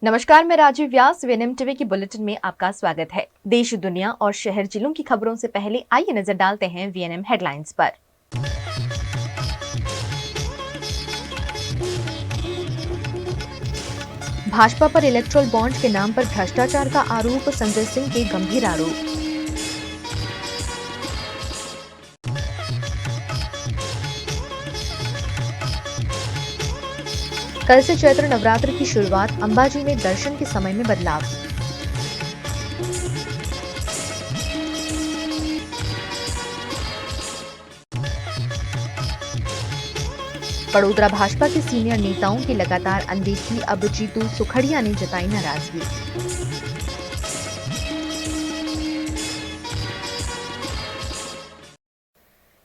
नमस्कार, मैं राजीव व्यास। VNM TV की बुलेटिन में आपका स्वागत है। देश, दुनिया और शहर जिलों की खबरों से पहले आइए नजर डालते हैं वीएनएम हेडलाइंस पर। भाजपा पर इलेक्टोरल बॉन्ड के नाम पर भ्रष्टाचार का आरोप, संजय सिंह के गंभीर आरोप। कल से चैत्र नवरात्र की शुरुआत, अंबाजी में दर्शन के समय में बदलाव। बड़ोदरा भाजपा के सीनियर नेताओं की लगातार अनदेखी, अब जीतू सुखड़िया ने जताई नाराजगी।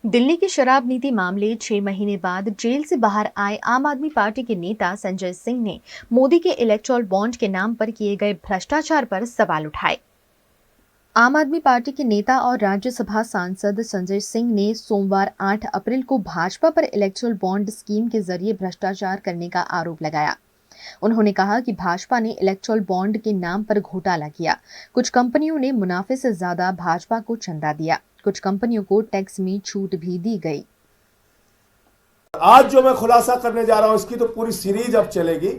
दिल्ली की शराब नीति मामले 6 महीने बाद जेल से बाहर आए आम आदमी पार्टी के नेता संजय सिंह ने मोदी के इलेक्टोरल बॉन्ड के नाम पर किए गए भ्रष्टाचार पर सवाल उठाए। आम आदमी पार्टी के नेता और राज्यसभा सांसद संजय सिंह ने सोमवार 8 अप्रैल को भाजपा पर इलेक्टोरल बॉन्ड स्कीम के जरिए भ्रष्टाचार करने का आरोप लगाया। उन्होंने कहा कि भाजपा ने इलेक्टोरल बॉन्ड के नाम पर घोटाला किया। कुछ कंपनियों ने मुनाफे से ज्यादा भाजपा को चंदा दिया। कुछ कंपनियों को टैक्स में छूट भी दी गई। आज जो मैं खुलासा करने जा रहा हूं, इसकी तो पूरी सीरीज अब चलेगी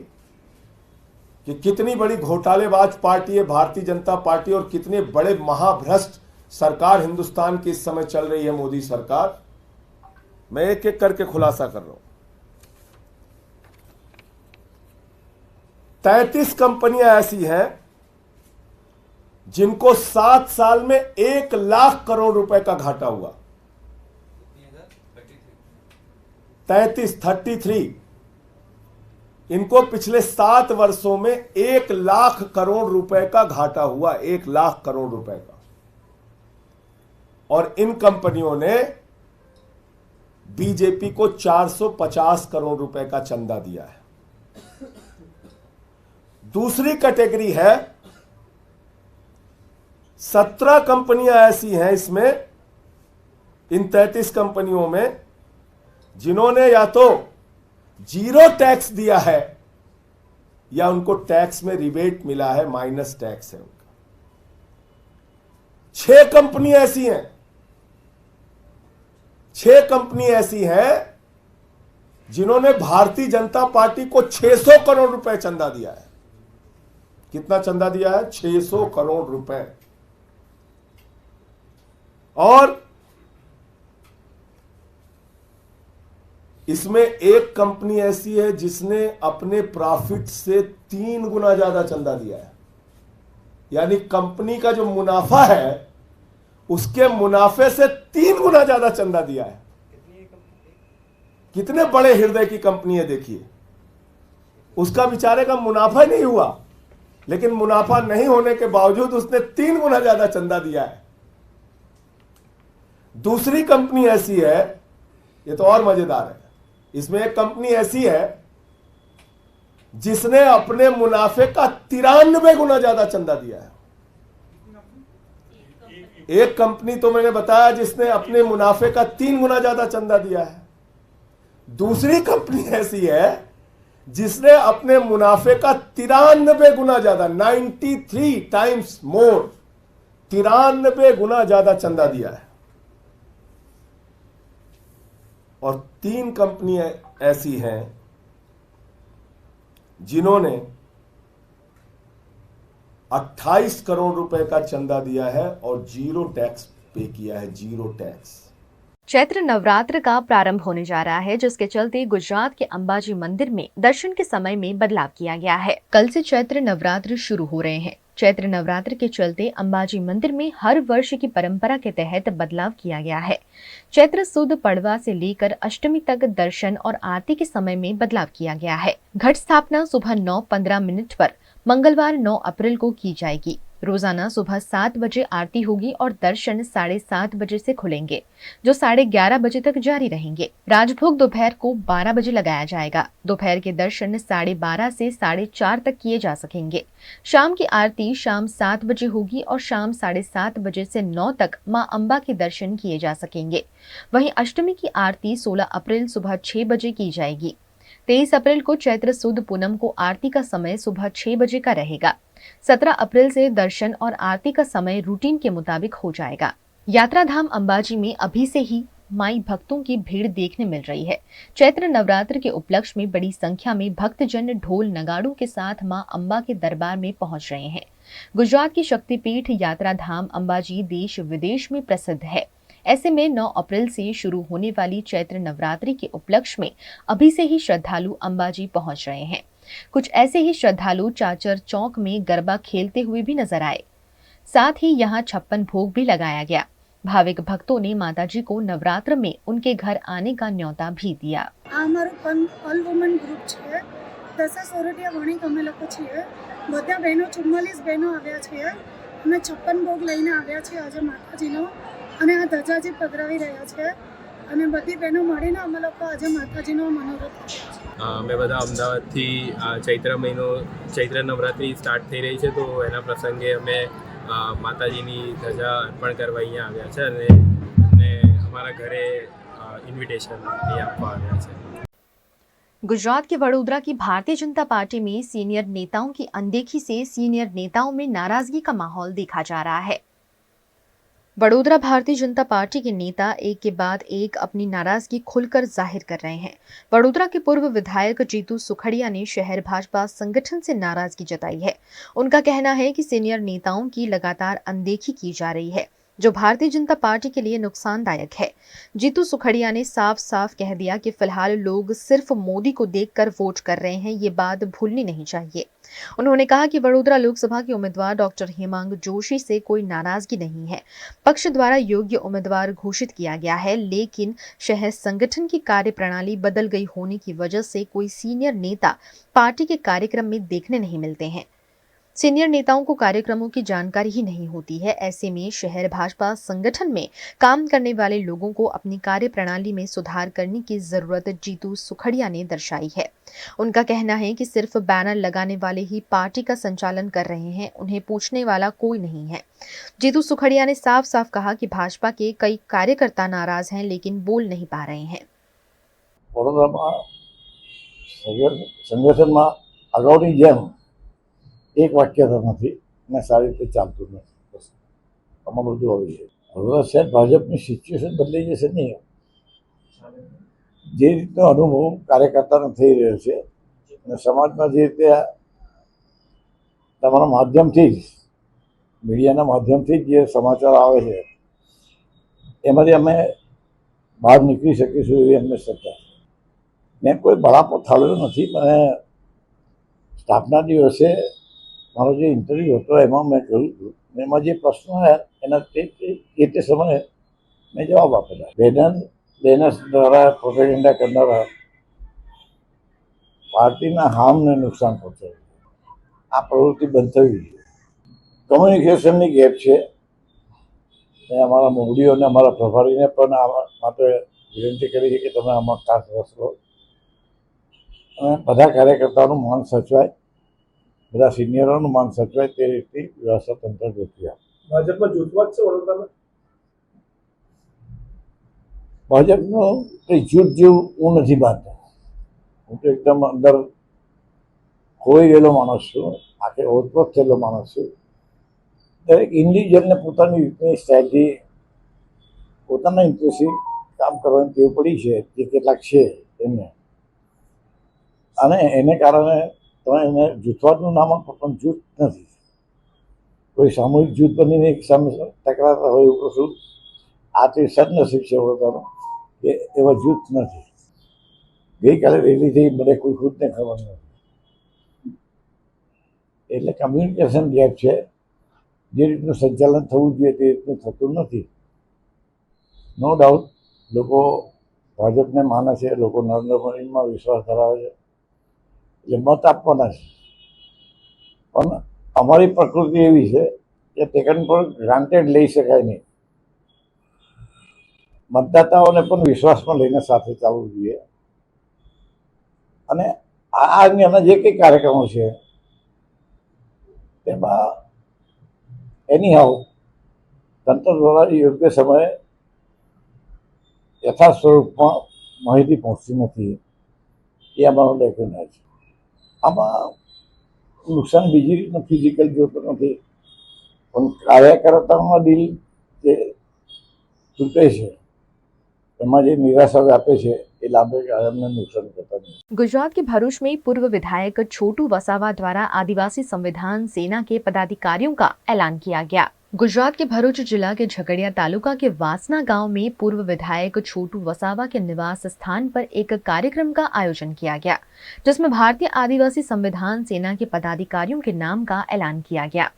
कि कितनी बड़ी घोटालेबाज पार्टी है भारतीय जनता पार्टी और कितने बड़े महाभ्रष्ट सरकार हिंदुस्तान की इस समय चल रही है मोदी सरकार। मैं एक एक करके खुलासा कर रहा हूं। 33 कंपनियां ऐसी हैं जिनको 7 साल में 1 लाख करोड़ रुपए का घाटा हुआ। 33 इनको पिछले 7 वर्षों में 1 लाख करोड़ रुपए का घाटा हुआ, 1 लाख करोड़ रुपए का। और इन कंपनियों ने बीजेपी को 450 करोड़ रुपए का चंदा दिया है। दूसरी कैटेगरी है 17 कंपनियां ऐसी हैं इसमें, इन 33 कंपनियों में, जिन्होंने या तो जीरो टैक्स दिया है या उनको टैक्स में रिबेट मिला है, माइनस टैक्स है उनका। 6 कंपनी ऐसी हैं, 6 कंपनी ऐसी हैं जिन्होंने भारतीय जनता पार्टी को 600 करोड़ रुपए चंदा दिया है। कितना चंदा दिया है? 600 करोड़ रुपए। और इसमें एक कंपनी ऐसी है जिसने अपने प्रॉफिट से 3 गुना ज्यादा चंदा दिया है। यानी कंपनी का जो मुनाफा है उसके मुनाफे से 3 गुना ज्यादा चंदा दिया है। कितने बड़े हृदय की कंपनी है देखिए। उसका बेचारे का मुनाफा ही नहीं हुआ, लेकिन मुनाफा नहीं होने के बावजूद उसने 3 गुना ज्यादा चंदा दिया है। दूसरी कंपनी ऐसी है, ये तो और मजेदार है, इसमें एक कंपनी ऐसी है जिसने अपने मुनाफे का 93 गुना ज्यादा चंदा दिया है। एक कंपनी तो मैंने बताया जिसने अपने मुनाफे का 3 गुना ज्यादा चंदा दिया है। दूसरी कंपनी ऐसी है जिसने अपने मुनाफे का 93 गुना ज्यादा, 93 टाइम्स मोर, 93 गुना ज्यादा चंदा दिया है। और 3 कंपनियां ऐसी हैं जिन्होंने 28 करोड़ रुपए का चंदा दिया है और जीरो टैक्स पे किया है, जीरो टैक्स। चैत्र नवरात्र का प्रारंभ होने जा रहा है, जिसके चलते गुजरात के अंबाजी मंदिर में दर्शन के समय में बदलाव किया गया है। कल से चैत्र नवरात्र शुरू हो रहे हैं। चैत्र नवरात्र के चलते अंबाजी मंदिर में हर वर्ष की परंपरा के तहत बदलाव किया गया है। चैत्र सुद पड़वा से लेकर अष्टमी तक दर्शन और आरती के समय में बदलाव किया गया है। घट स्थापना सुबह 9:15 पर मंगलवार 9 अप्रैल को की जाएगी। रोजाना सुबह 7 बजे आरती होगी और दर्शन 7:30 बजे से खुलेंगे, जो 11:30 बजे तक जारी रहेंगे। राजभोग दोपहर को 12 बजे लगाया जाएगा। दोपहर के दर्शन 12:30 से 4:30 तक किए जा सकेंगे। शाम की आरती शाम 7 बजे होगी और शाम 7:30 बजे से 9 तक मां अंबा के दर्शन किए जा सकेंगे। वहीं अष्टमी की आरती 16 अप्रैल सुबह 6 बजे की जाएगी। 23 अप्रैल को चैत्र सुद पूनम को आरती का समय सुबह 6 बजे का रहेगा। 17 अप्रैल से दर्शन और आरती का समय रूटीन के मुताबिक हो जाएगा। यात्रा धाम अंबाजी में अभी से ही माई भक्तों की भीड़ देखने मिल रही है। चैत्र नवरात्र के उपलक्ष्य में बड़ी संख्या में भक्तजन ढोल नगाड़ों के साथ मां अंबा के दरबार में पहुंच रहे हैं। गुजरात की शक्तिपीठ यात्रा धाम अंबाजी देश विदेश में प्रसिद्ध है। ऐसे में 9 अप्रैल से शुरू होने वाली चैत्र नवरात्रि के उपलक्ष्य में अभी से ही श्रद्धालु अंबाजी पहुंच रहे हैं। कुछ ऐसे ही श्रद्धालु चाचर चौक में गरबा खेलते हुए भी नजर आए। साथ ही यहां 56 भोग भी लगाया गया। भाविक भक्तों ने माताजी को नवरात्र में उनके घर आने का न्योता भी दिया। ऑल वुमन ग्रुप છે દસા સોરઠિયા વણિક અમે લોકો છીએ બધા બહેનો 44 બહેનો આવ્યા છીએ અમે 56 ભોગ લઈને આવ્યા છીએ આજે માતાજીનો અને આ ધજાજી પધરાવી રહ્યા છે અને બધી બહેનો મળીને અમે લોકો આજે માતાજીનો મનોરથ કર્યો છે। અમે બધા અમદાવાદથી ચૈત્ર મહિનો ચૈત્ર નવરાત્રિ સ્ટાર્ટ થઈ રહી છે તો એના પ્રસંગે અમે માતાજીની ધજા અર્પણ કરવા અહીંયા આવ્યા છે અને અમને અમારા ઘરે ઇન્વિટેશન અહીં આપવા આવ્યા છે। गुजरात के वडोदरा की भारतीय जनता पार्टी में सीनियर नेताओं की अनदेखी से सीनियर नेताओं में नाराजगी का माहौल देखा जा रहा है। वडोदरा भारतीय जनता पार्टी के नेता एक के बाद एक अपनी नाराजगी खुलकर जाहिर कर रहे हैं। वडोदरा के पूर्व विधायक जीतू सुखड़िया ने शहर भाजपा संगठन से नाराजगी जताई है। उनका कहना है कि सीनियर नेताओं की लगातार अनदेखी की जा रही है, जो भारतीय जनता पार्टी के लिए नुकसानदायक है। जीतू सुखड़िया ने साफ साफ कह दिया कि फिलहाल लोग सिर्फ मोदी को देखकर वोट कर रहे हैं, ये बात भूलनी नहीं चाहिए। उन्होंने कहा कि वडोदरा लोकसभा के उम्मीदवार डॉक्टर हेमांग जोशी से कोई नाराजगी नहीं है। पक्ष द्वारा योग्य उम्मीदवार घोषित किया गया है, लेकिन शहर संगठन की कार्यप्रणाली बदल गई होने की वजह से कोई सीनियर नेता पार्टी के कार्यक्रम में देखने नहीं मिलते हैं। सीनियर नेताओं को कार्यक्रमों की जानकारी ही नहीं होती है। ऐसे में शहर भाजपा संगठन में काम करने वाले लोगों को अपनी कार्यप्रणाली में सुधार करने की जरूरत जीतू सुखड़िया ने दर्शाई है। उनका कहना है कि सिर्फ बैनर लगाने वाले ही पार्टी का संचालन कर रहे हैं, उन्हें पूछने वाला कोई नहीं है। जीतू सुखड़िया ने साफ साफ कहा कि भाजपा के कई कार्यकर्ता नाराज हैं, लेकिन बोल नहीं पा रहे हैं। संगठन में अगाउनी जेम एक वाक्यता नहीं ने सारी रीते चालતું નથી બસ આમાં બધું આવી છે। હવે સાહેબ ભાજપની સિચ્યુએશન બદલાઈ જશે નહીં। જે રીતનો અનુભવ કાર્યકર્તાને થઈ રહ્યો છે અને સમાજમાં જે રીતે તમારા માધ્યમથી જ મીડિયાના માધ્યમથી જ જે સમાચાર આવે છે એમાંથી અમે બહાર નીકળી શકીશું એવી અમને શ્રદ્ધા છે। મેં કોઈ બળાપો ઠાલવ્યો નથી, મને સ્થાપના દિવસે મારો જે ઇન્ટરવ્યૂ હતો એમાં મેં કહ્યું હતું, એમાં જે પ્રશ્નો આવ્યા એના તે સમયે મેં જવાબ આપેલા। બેનર્સ દ્વારા પ્રોપેગેન્ડા કરનારા પાર્ટીના હામને નુકસાન પહોંચાડ્યું, આ પ્રવૃત્તિ બંધ થવી જોઈએ। કમ્યુનિકેશનની ગેપ છે। મેં અમારા મોવડીઓ અને અમારા પ્રભારીને પણ આ માટે વિનંતી કરી છે કે તમે આમાં ખાસ રસ લો અને બધા કાર્યકર્તાઓનું માન સચવાય, બધા સિનિયરોનું માન સચવાય તે રીતે વ્યવસ્થા તંત્ર ગોઠવી આપે। ભાજપમાં જૂથવાદ છે વડોદરામાં? ભાજપનું કંઈ જૂથ જેવું હું નથી માનતો। હું તો એકદમ અંદર ખોઈ ગયેલો માણસ છું, આખે ઓતપ્રોત થયેલો માણસ છું। દરેક ઇન્ડિવિજ્યુઅલને પોતાની રીતની સ્ટાઇલથી પોતાના ઇન્ટરેસ્ટથી કામ કરવાની ટેવ પડી છે, જે કેટલાક છે એમને, અને એને કારણે તમે એને જૂથવાદનું નામ આપો પણ જૂથ નથી। કોઈ સામૂહિક જૂથ બનીને એક સામે ટકરાતા હોય એવું કશું આ તે સદનસીબ છે વડોદરાનો કે એવા જૂથ નથી। ગઈકાલે રેલી થઈ, મને કોઈ ખુદને ખબર નથી, એટલે કમ્યુનિકેશન ગેપ છે। જે રીતનું સંચાલન થવું જોઈએ તે રીતનું થતું નથી। નો ડાઉટ લોકો ભાજપને માને છે, લોકો નરેન્દ્ર મોદીમાં વિશ્વાસ ધરાવે છે, એટલે મત આપવાના છે। પણ અમારી પ્રકૃતિ એવી છે કે ટેકન પર ગ્રાન્ટેડ લઈ શકાય નહીં। મતદાતાઓને પણ વિશ્વાસમાં લઈને સાથે ચાલવું જોઈએ। અને આ અંગેના જે કંઈ કાર્યક્રમો છે તેમાં એની હાઉ તંત્ર દ્વારા યોગ્ય સમયે યથાર્થ સ્વરૂપમાં માહિતી પહોંચતી નથી। એ અમારો ડેફિનેટ છે. આમાં નુકસાન બીજી રીતનું ફિઝિકલ જોતો નથી, પણ કાર્યકર્તાઓના દિલ જે તૂટે છે એમાં જે નિરાશા વ્યાપે છે એ લાંબે ગાળે અમને નુકસાન કરતા નથી. गुजरात के भरूच में पूर्व विधायक छोटू वसावा द्वारा आदिवासी संविधान सेना के पदाधिकारियों का ऐलान किया गया. गुजरात के भरूच जिला के झगड़िया तालुका के वासना गांव में पूर्व विधायक छोटू वसावा के निवास स्थान पर एक कार्यक्रम का आयोजन किया गया, जिसमें भारतीय आदिवासी संविधान सेना के पदाधिकारियों के नाम का ऐलान किया गया.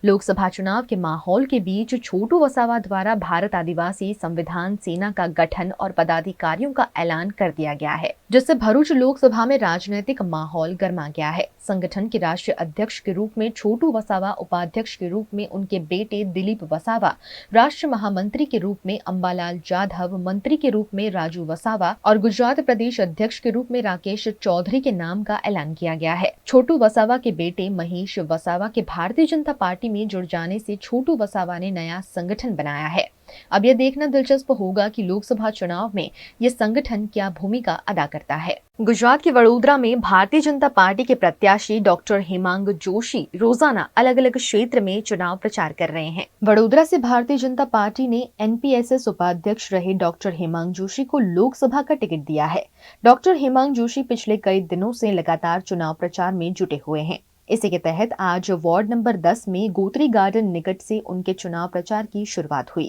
लोकसभा चुनाव के माहौल के बीच छोटू वसावा द्वारा भारत आदिवासी संविधान सेना का गठन और पदाधिकारियों का ऐलान कर दिया गया है, जिससे भरूच लोकसभा में राजनीतिक माहौल गर्मा गया है. संगठन के राष्ट्रीय अध्यक्ष के रूप में छोटू वसावा, उपाध्यक्ष के रूप में उनके बेटे दिलीप वसावा, राष्ट्रीय महामंत्री के रूप में अंबालाल जाधव, मंत्री के रूप में राजू वसावा और गुजरात प्रदेश अध्यक्ष के रूप में राकेश चौधरी के नाम का ऐलान किया गया है. छोटू वसावा के बेटे महेश वसावा के भारतीय जनता पार्टी में जुड़ जाने से छोटू वसावा ने नया संगठन बनाया है. अब यह देखना दिलचस्प होगा कि लोकसभा चुनाव में यह संगठन क्या भूमिका अदा करता है. गुजरात के वडोदरा में भारतीय जनता पार्टी के प्रत्याशी डॉक्टर हेमांग जोशी रोजाना अलग अलग क्षेत्र में चुनाव प्रचार कर रहे हैं. वडोदरा से भारतीय जनता पार्टी ने NPSS उपाध्यक्ष रहे डॉक्टर हेमांग जोशी को लोकसभा का टिकट दिया है. डॉक्टर हेमांग जोशी पिछले कई दिनों से लगातार चुनाव प्रचार में जुटे हुए हैं. इसी के तहत आज वार्ड नंबर 10 में गोत्री गार्डन निकट से उनके चुनाव प्रचार की शुरुआत हुई,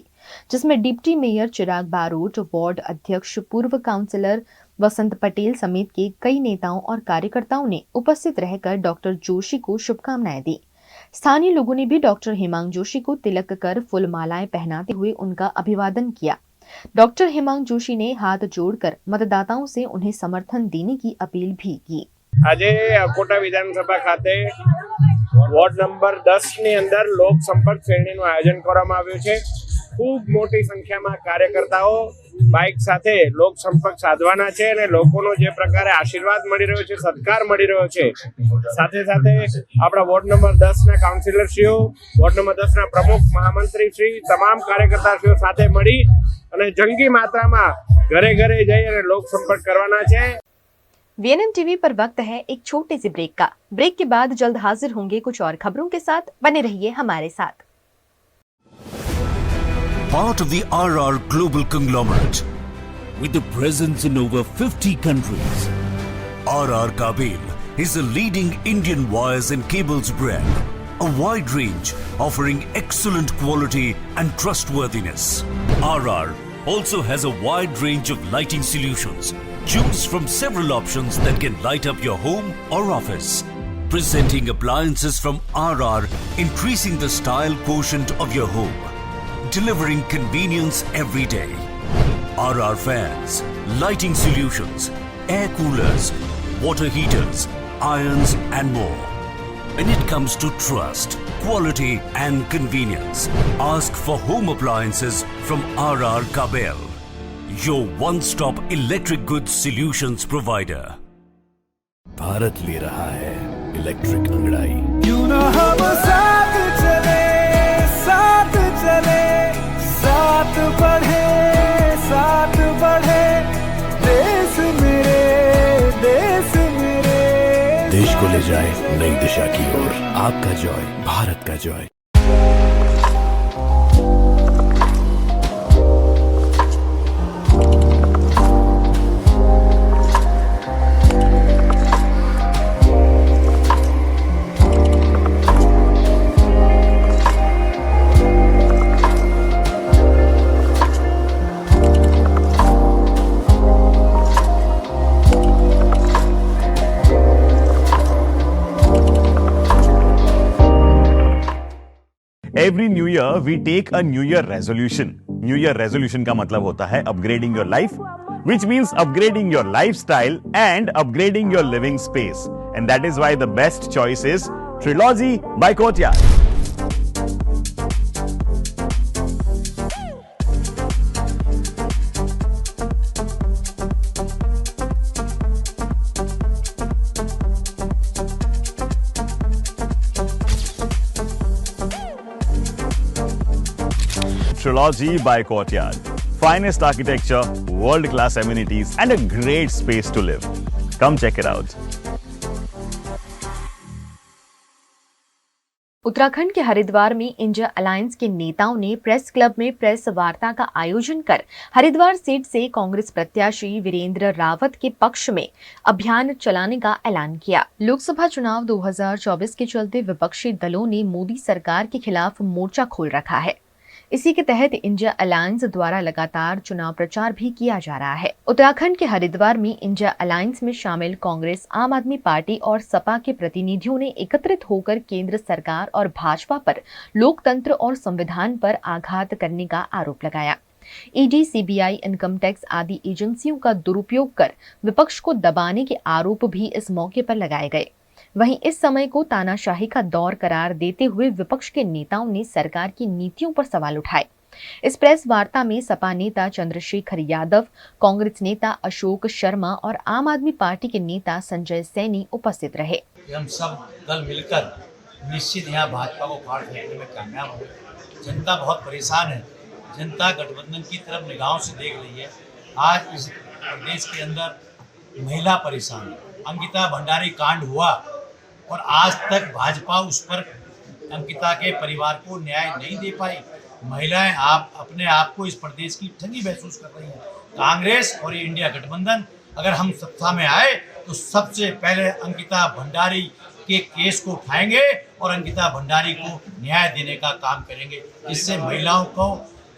जिसमें डिप्टी मेयर चिराग बारोट, वार्ड अध्यक्ष, पूर्व काउंसलर वसंत पटेल समेत के कई नेताओं और कार्यकर्ताओं ने उपस्थित रहकर डॉक्टर जोशी को शुभकामनाएं दी. स्थानीय लोगों ने भी डॉक्टर हेमांग जोशी को तिलक कर फूल मालाएं पहनाते हुए उनका अभिवादन किया. डॉक्टर हेमांग जोशी ने हाथ जोड़कर मतदाताओं से उन्हें समर्थन देने की अपील भी की. આજે અકોટા વિધાનસભા ખાતે વોર્ડ નંબર 10 ની અંદર લોક સંપર્ક શ્રેણીનું આયોજન કરવામાં આવ્યું છે. ખૂબ મોટી સંખ્યામાં કાર્યકર્તાઓ બાઇક સાથે લોક સંપર્ક સાધવાના છે અને લોકોનો જે પ્રકારે આશીર્વાદ મળી રહ્યો છે, સત્કાર મળી રહ્યો છે, સાથે સાથે આપણા વોર્ડ નંબર 10 ના કાઉન્સિલરશ્રીઓ, વોર્ડ નંબર 10 ના પ્રમુખ, મહામંત્રીશ્રી, તમામ કાર્યકર્તાશ્રીઓ સાથે મળી અને જંગી માત્રામાં ઘરે ઘરે જઈ અને લોક સંપર્ક કરવાના છે. VNM टीवी पर वक्त है एक छोटे से ब्रेक का. ब्रेक के बाद जल्द हाजिर होंगे कुछ और खबरों के साथ. बने रहिए हमारे साथ. Part of the RR Global Conglomerate with a presence in over 50 countries. RR Kabel is a leading Indian wires and cables brand, a wide range offering excellent quality and trustworthiness. RR also has a wide range of lighting solutions. Choose from several options that can light up your home or office. Presenting appliances from RR, increasing the style quotient of your home. Delivering convenience every day. RR fans, lighting solutions, air coolers, water heaters, irons and more. When it comes to trust, quality and convenience, ask for home appliances from RR Kabel, your one-stop electric goods solutions provider. Bharat ले रहा है electric अंगड़ाई. क्यों ना हम साथ चले, साथ चले, साथ बढ़े, साथ बढ़े. देश मेरे, देश मेरे. देश को ले जाए नई दिशा की ओर. आपका जॉय, भारत का Joy. Every new year we take a new year resolution. New year resolution का मतलब होता है upgrading your life, which means upgrading your lifestyle and upgrading your living space. And that is why the best choice is Trilogy by Courtyard. Trilogy by Courtyard. Finest architecture, world-class amenities and a great space to live. Come check it out. Uttarakhand के हरिद्वार में India alliance के नेताओं ने press club में press वार्ता का आयोजन कर हरिद्वार सीट से कांग्रेस प्रत्याशी वीरेंद्र रावत के पक्ष में अभियान चलाने का ऐलान किया। लोकसभा चुनाव 2024 के चलते विपक्षी दलों ने मोदी सरकार के खिलाफ मोर्चा खोल रखा है। इसी के तहत इंडिया अलायंस द्वारा लगातार चुनाव प्रचार भी किया जा रहा है। उत्तराखंड के हरिद्वार में इंडिया अलायंस में शामिल कांग्रेस, आम आदमी पार्टी और सपा के प्रतिनिधियों ने एकत्रित होकर केंद्र सरकार और भाजपा पर लोकतंत्र और संविधान पर आघात करने का आरोप लगाया। ईडी, सीबीआई, इनकम टैक्स आदि एजेंसियों का दुरुपयोग कर विपक्ष को दबाने के आरोप भी इस मौके पर लगाए गए। वहीं इस समय को तानाशाही का दौर करार देते हुए विपक्ष के नेताओं ने सरकार की नीतियों पर सवाल उठाए। इस प्रेस वार्ता में सपा नेता चंद्रशेखर यादव, कांग्रेस नेता अशोक शर्मा और आम आदमी पार्टी के नेता संजय सैनी उपस्थित रहे। हम सब दल मिलकर निश्चित यहाँ भाजपा को फाड़ फेंकने में कामयाब होंगे। जनता बहुत परेशान है। जनता गठबंधन की तरफ निगाहों से देख रही है। आज इस प्रदेश के अंदर महिला परेशान है। अंकिता भंडारी कांड हुआ और आज तक भाजपा उस पर अंकिता के परिवार को न्याय नहीं दे पाई। महिलाएं अपने आप को इस प्रदेश की ठगी महसूस कर रही हैं। कांग्रेस और ये इंडिया गठबंधन अगर हम सत्ता में आए तो सबसे पहले अंकिता भंडारी के केस को उठाएंगे और अंकिता भंडारी को न्याय देने का काम करेंगे। इससे महिलाओं को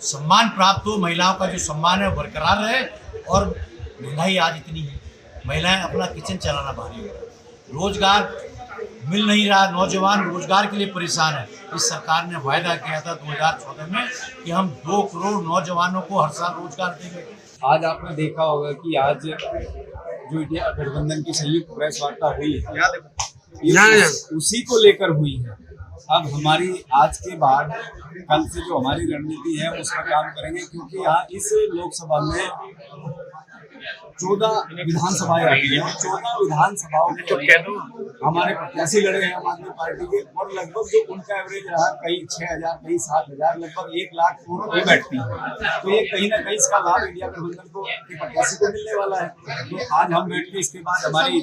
सम्मान प्राप्त हो, महिलाओं का जो सम्मान है बरकरार रहे। और महंगाई आज इतनी है, महिलाएं अपना किचन चलाना भारी हो रहा है, रोजगार मिल नहीं रहा, नौजवान रोजगार के लिए परेशान है। इस सरकार ने वायदा किया था 2014 में कि हम 2 करोड़ नौजवानों को हर साल रोजगार देंगे। आज आपने देखा होगा कि आज जो इंडिया गठबंधन की संयुक्त प्रेस वार्ता हुई है, उसी को लेकर हुई है। अब हमारी आज के बाद कल से जो हमारी रणनीति है उसका काम करेंगे, क्योंकि यहाँ इस लोकसभा में 14 विधानसभाएं आती हैं। 14 विधानसभाओं में हमारे प्रत्याशी लड़े हैं आम आदमी पार्टी के, और लगभग जो उनका एवरेज रहा कई 6,000 कई 7,000 लगभग 1 लाख वोट पे बैठती है। तो ये कहीं ना कहीं इसका लाभ इंडिया गठबंधन को के प्रत्याशी को मिलने वाला है। तो आज हम बैठ के इसके बाद हमारी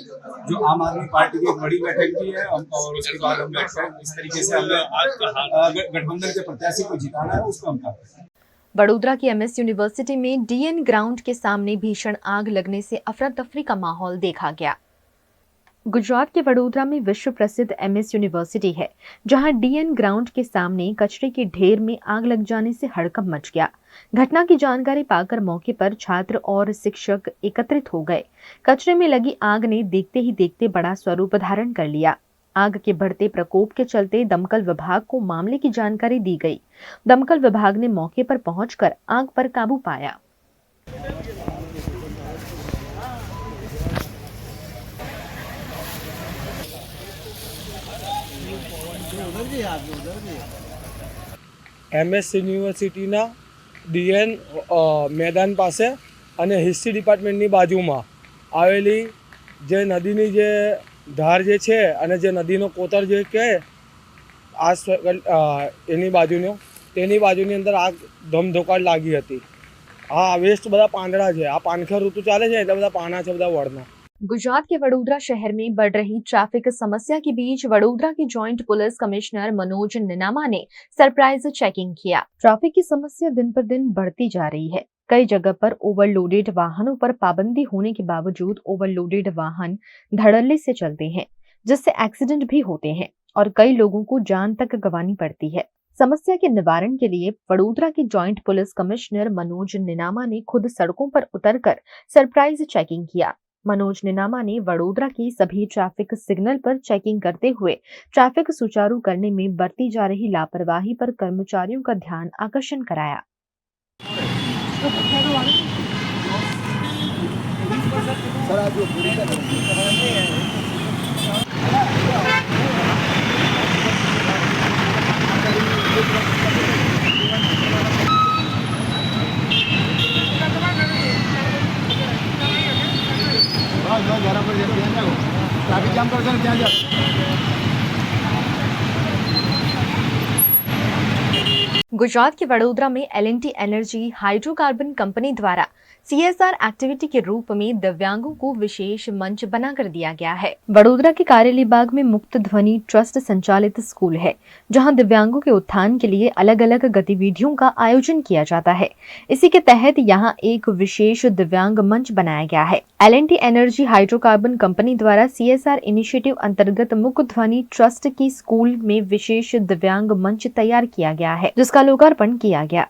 जो आम आदमी पार्टी की एक बड़ी बैठक भी है और उसके बाद हम बैठकर इस तरीके से हमें गठबंधन के प्रत्याशी को जिताना है, उसको हम करें। वडोदरा की एमएस यूनिवर्सिटी में डीएन ग्राउंड के सामने भीषण आग लगने से अफरा तफरी का माहौल देखा गया। गुजरात के वडोदरा में विश्व प्रसिद्ध एमएस यूनिवर्सिटी है, जहां डीएन ग्राउंड के सामने कचरे के ढेर में आग लग जाने से हड़कंप मच गया। घटना की जानकारी पाकर मौके पर छात्र और शिक्षक एकत्रित हो गए। कचरे में लगी आग ने देखते ही देखते बड़ा स्वरूप धारण कर लिया। आग के बढ़ते प्रकोप के चलते दमकल विभाग को मामले की जानकारी दी गई। दमकल विभाग ने मौके पर पहुंचकर आग पर काबू पाया। એમએસ યુનિવર્સિટીના ડીએન મેદાન પાસે અને હિસ્ટ્રી ડિપાર્ટમેન્ટની બાજુમાં આવેલી જે નદીની જે ધાર જે છે અને જે નદીનો કોતર જે કહે એની બાજુની અંદર આગ ધમધોકાટ લાગી હતી। આ વેસ્ટ બધા પાંદડા છે। આ પાનખર ઋતુ ચાલે છે એટલે બધા પાના છે બધા વડના। गुजरात के वडोदरा शहर में बढ़ रही ट्रैफिक समस्या के बीच वडोदरा के joint police commissioner Manoj Ninama ने सरप्राइज चेकिंग किया। ट्रैफिक की समस्या दिन पर दिन बढ़ती जा रही है। कई जगह पर ओवरलोडेड वाहनों पर पाबंदी होने के बावजूद ओवरलोडेड वाहन धड़ल्ले से चलते हैं, जिससे एक्सीडेंट भी होते हैं और कई लोगों को जान तक गंवानी पड़ती है। समस्या के निवारण के लिए वडोदरा के joint police commissioner Manoj Ninama ने खुद सड़कों पर उतरकर सरप्राइज चेकिंग किया। मनोज निनामा ने वडोदरा की सभी ट्रैफिक सिग्नल पर चेकिंग करते हुए ट्रैफिक सुचारू करने में बरती जा रही लापरवाही पर कर्मचारियों का ध्यान आकर्षण कराया। गुजरात के वडोदरा में L&T एनर्जी हाइड्रोकार्बन कंपनी द्वारा CSR एक्टिविटी के रूप में दिव्यांगों को विशेष मंच बनाकर दिया गया है। वडोदरा के कारेली बाग में मुक्त ध्वनि ट्रस्ट संचालित स्कूल है, जहां दिव्यांगों के उत्थान के लिए अलग अलग गतिविधियों का आयोजन किया जाता है। इसी के तहत यहां एक विशेष दिव्यांग मंच बनाया गया है। L&T एनर्जी हाइड्रोकार्बन कंपनी द्वारा CSR इनिशिएटिव अंतर्गत मुक्त ध्वनि ट्रस्ट की स्कूल में विशेष दिव्यांग मंच तैयार किया गया है, जिसका लोकार्पण किया गया।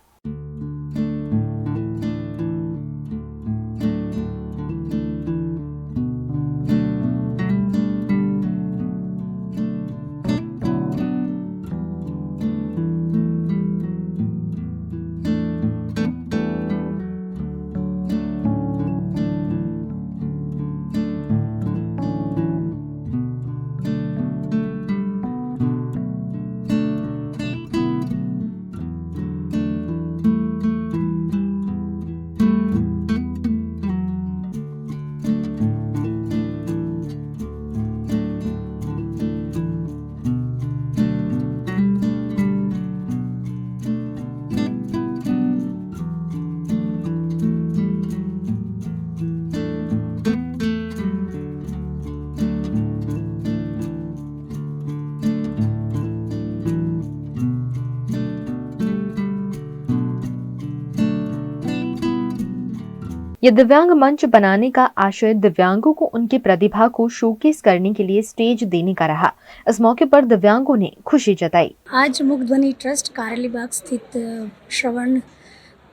ये दिव्यांग मंच बनाने का आशय दिव्यांगों को उनकी प्रतिभा को शोकेस करने के लिए स्टेज देने का रहा। इस मौके पर दिव्यांगों ने खुशी जताई। आज मुक्त ध्वनि ट्रस्ट कारेली बाग स्थित श्रवण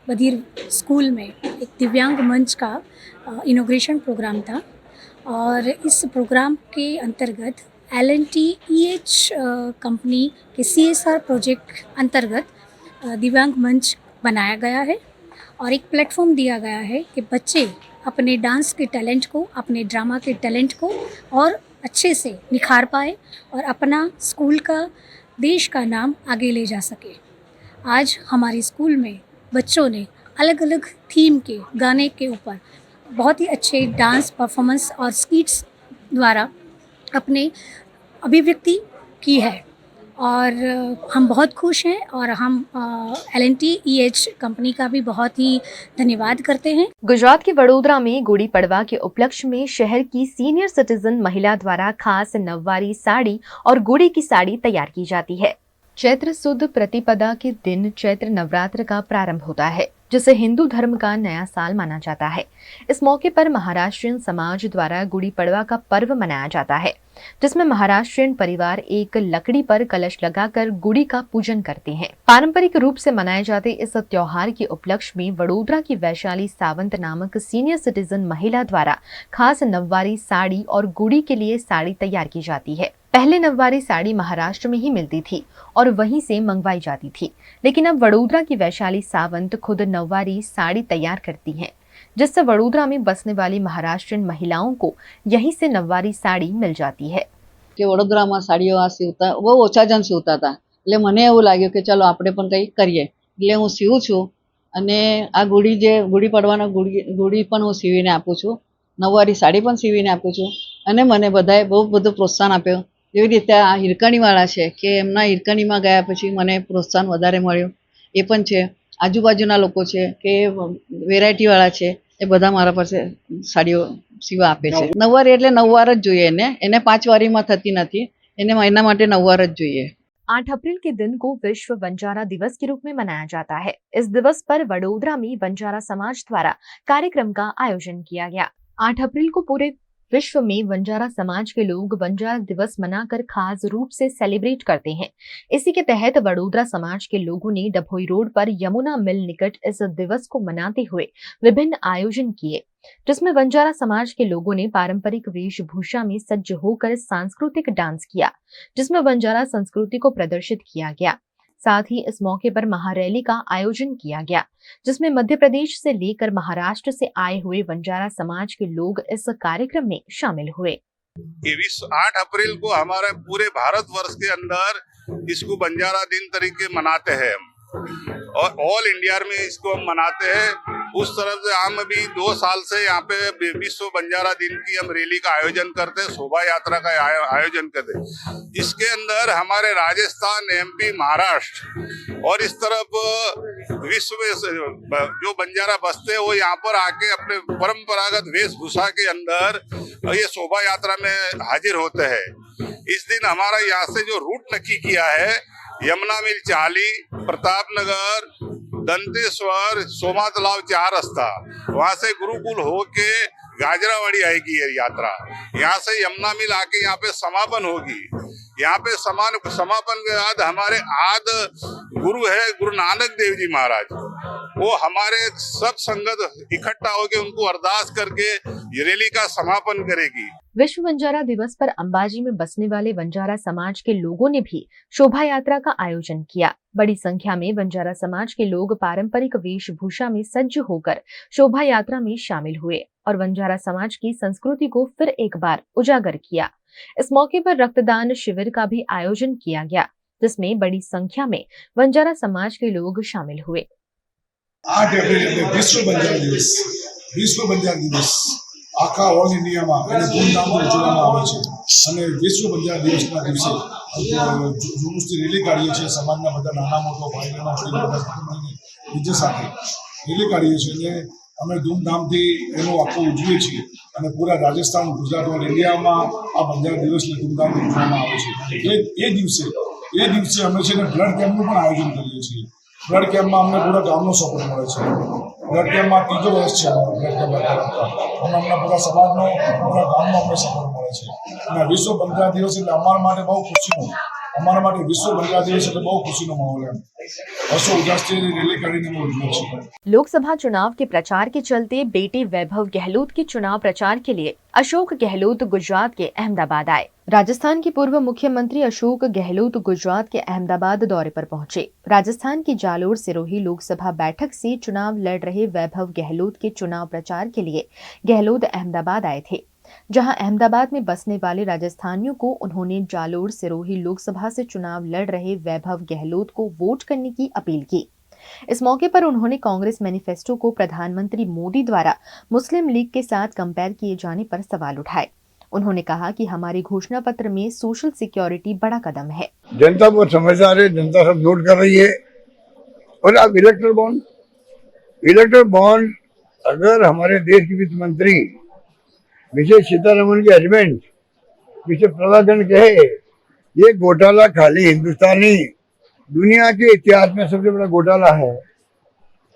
बधिर स्कूल में एक दिव्यांग मंच का इनॉग्रेशन प्रोग्राम था और इस प्रोग्राम के अंतर्गत L&T कंपनी के CSR प्रोजेक्ट अंतर्गत दिव्यांग मंच बनाया गया है और एक प्लेटफॉर्म दिया गया है कि बच्चे अपने डांस के टैलेंट को, अपने ड्रामा के टैलेंट को और अच्छे से निखार पाए और अपना स्कूल का, देश का नाम आगे ले जा सके। आज हमारे स्कूल में बच्चों ने अलग अलग थीम के गाने के ऊपर बहुत ही अच्छे डांस परफॉर्मेंस और स्किट्स द्वारा अपने अभिव्यक्ति की है और हम बहुत खुश हैं और हम L&T कंपनी का भी बहुत ही धन्यवाद करते हैं। गुजरात के वडोदरा में गुड़ी पड़वा के उपलक्ष्य में शहर की सीनियर सिटीजन महिला द्वारा खास नववारी साड़ी और गुड़ी की साड़ी तैयार की जाती है। चैत्र सुद प्रतिपदा के दिन चैत्र नवरात्र का प्रारंभ होता है, जिसे हिंदू धर्म का नया साल माना जाता है। इस मौके पर महाराष्ट्रीयन समाज द्वारा गुड़ी पड़वा का पर्व मनाया जाता है, जिसमें महाराष्ट्रीयन परिवार एक लकड़ी पर कलश लगाकर गुड़ी का पूजन करते हैं। पारंपरिक रूप से मनाए जाते इस त्योहार के उपलक्ष्य में वडोदरा की वैशाली सावंत नामक सीनियर सिटीजन महिला द्वारा खास नववारी साड़ी और गुड़ी के लिए साड़ी तैयार की जाती है। पहले नववारी साड़ी महाराष्ट्र में ही मिलती थी और वहीं से मंगवाई जाती थी, लेकिन अब वडोदरा की वैशाली सावंत खुद नववारी साड़ी तैयार करती हैं, जिससे वडोदरा में बसने वाली महाराष्ट्रीयन महिलाओं को यहीं से नववारी साड़ी मिल जाती है। કે વડોદરામાં સાડીઓ આ સીવતા બહુ ઓછા જણ સીવતા હતા, એટલે મને એવું લાગ્યું કે ચલો આપણે પણ કંઈ કરીએ, એટલે હું સીવું છું અને આ ગુડી જે ગુડી પડવાનો ગુડી પણ હું સીવીને આપું છું, નવવારી સાડી પણ સીવીને આપું છું અને મને બધાએ બહુ બધું પ્રોત્સાહન આપ્યું। જેવી રીતે આ હિરકણીવાળા છે કે એમના હિરકણીમાં ગયા પછી મને પ્રોત્સાહન વધારે મળ્યું, એ પણ છે। આજુબાજુના લોકો છે કે વેરાયટીવાળા છે, એ બધા મારા પાસે સાડીઓ સીવા આપે છે। નવવારી એટલે નવવાર જ જોઈએ એને 5 વારીમાં થતી નથી, એને એના માટે નવવાર જ જોઈએ। 8 अप्रैल के दिन को विश्व बंजारा दिवस के रूप में मनाया जाता है। इस दिवस पर वडोदरा में बंजारा समाज द्वारा कार्यक्रम का आयोजन किया गया। 8 अप्रैल को पूरे विश्व में बंजारा समाज के लोग बंजारा दिवस मनाकर खास रूप से सेलिब्रेट करते हैं। इसी के तहत वडोदरा समाज के लोगों ने डभोई रोड पर यमुना मिल निकट इस दिवस को मनाते हुए विभिन्न आयोजन किए, जिसमें बंजारा समाज के लोगों ने पारंपरिक वेशभूषा में सज्ज होकर सांस्कृतिक डांस किया, जिसमें बंजारा संस्कृति को प्रदर्शित किया गया। साथ ही इस मौके पर महारैली का आयोजन किया गया, जिसमें मध्य प्रदेश से लेकर महाराष्ट्र से आए हुए बंजारा समाज के लोग इस कार्यक्रम में शामिल हुए। 8 अप्रैल को हमारे पूरे भारतवर्ष के अंदर इसको बंजारा दिन तरीके मनाते हैं और ऑल इंडिया में इसको हम मनाते हैं। उस तरफ से हम अभी 2 साल से यहाँ पे विश्व बंजारा दिन की हम रैली का आयोजन करते हैं, शोभा यात्रा का आयोजन करते हैं। इसके अंदर हमारे राजस्थान, MP, महाराष्ट्र और इस तरफ विश्व में जो बंजारा बसते हैं वो यहाँ पर आके अपने परंपरागत वेशभूषा के अंदर ये शोभा यात्रा में हाजिर होते हैं। इस दिन हमारा यहाँ से जो रूट नक्की किया है, यमुना मिल चाली, प्रतापनगर, दंतेश्वर, सोमा तालाब 4 रास्ता, वहां से गुरुकुल होके गाजरावाड़ी आएगी ये यात्रा। यहाँ से यमुना मिल आके यहाँ पे समापन होगी। यहाँ पे समापन के बाद हमारे आदि गुरु है गुरु नानक देव जी महाराज, वो हमारे सब संगत इकट्ठा होके उनको अरदास करके ये रैली का समापन करेगी। विश्व बंजारा दिवस पर अंबाजी में बसने वाले बंजारा समाज के लोगों ने भी शोभा यात्रा का आयोजन किया। बड़ी संख्या में बंजारा समाज के लोग पारंपरिक वेशभूषा में सज्ज होकर शोभा यात्रा में शामिल हुए और बंजारा समाज की संस्कृति को फिर एक बार उजागर किया। इस मौके पर रक्तदान शिविर का भी आयोजन किया गया, जिसमें बड़ी संख्या में बंजारा समाज के लोग शामिल हुए। 8 એપ્રિલ વિશ્વ બંજારા દિવસ આખા ઓલ ઇન્ડિયામાં એને ધૂમધામથી ઉજવવામાં આવે છે અને વિશ્વ બંજારા દિવસના દિવસે जुलूसથી રેલી કાઢીએ છીએ। સમાજના બધા નાના મોટો ભાઈ બહેનો વડીલો બધા કુટુંબની બીજા સાથે રેલી કાઢીએ છીએ અને અમે ધૂમધામથી એનો આખો ઉજવીએ છીએ અને પૂરા રાજસ્થાન, ગુજરાત ઓલ ઇન્ડિયામાં આ બંજારા દિવસને ધૂમધામથી ઉજવવામાં આવે છે। એ દિવસે અમે છે ને બ્લડ કેમ્પનું પણ આયોજન કરીએ છીએ। ब्लड कैम्प में अમને पूरा गामનો सपोर्ट મળે છે। ब्लड कैम्प में 3જો વર્ષ છે અમારો ब्लड कैम्प અને અમને પૂરા સમાજનો પૂરા ગામનો અમને સપોર્ટ મળે છે અને વિશ્વ બંજારા દિવસ એટલે અમારા માટે બહુ વિશ્વ બંજારા દિવસ એટલે બહુ ખુશીનો માહોલ है। हर्षो उल्लासથી रैली काढीने અમે ઉજવીએ છીએ। लोकसभा चुनाव के प्रचार के चलते बेटे वैभव गहलोत के चुनाव प्रचार के लिए अशोक गहलोत गुजरात के अहमदाबाद आए। राजस्थान के पूर्व मुख्यमंत्री अशोक गहलोत गुजरात के अहमदाबाद दौरे पर पहुंचे। राजस्थान की जालोर सिरोही लोकसभा बैठक से चुनाव लड़ रहे वैभव गहलोत के चुनाव प्रचार के लिए गहलोत अहमदाबाद आए थे, जहां अहमदाबाद में बसने वाले राजस्थानियों को उन्होंने जालोर सिरोही लोकसभा से चुनाव लड़ रहे वैभव गहलोत को वोट करने की अपील की। इस मौके पर उन्होंने कांग्रेस मैनिफेस्टो को प्रधानमंत्री मोदी द्वारा मुस्लिम लीग के साथ कंपेयर किए जाने पर सवाल उठाए। उन्होंने कहा कि हमारे घोषणा पत्र में सोशल सिक्योरिटी बड़ा कदम है। जनता बहुत समझदार है, जनता सब वोट कर रही है। और अब इलेक्ट्रल बॉन्ड अगर हमारे देश की वित्त मंत्री विजय सीतारमन के हस्बैंड विजय प्रधान कहे ये घोटाला खाली हिंदुस्तानी दुनिया के इतिहास में सबसे बड़ा घोटाला है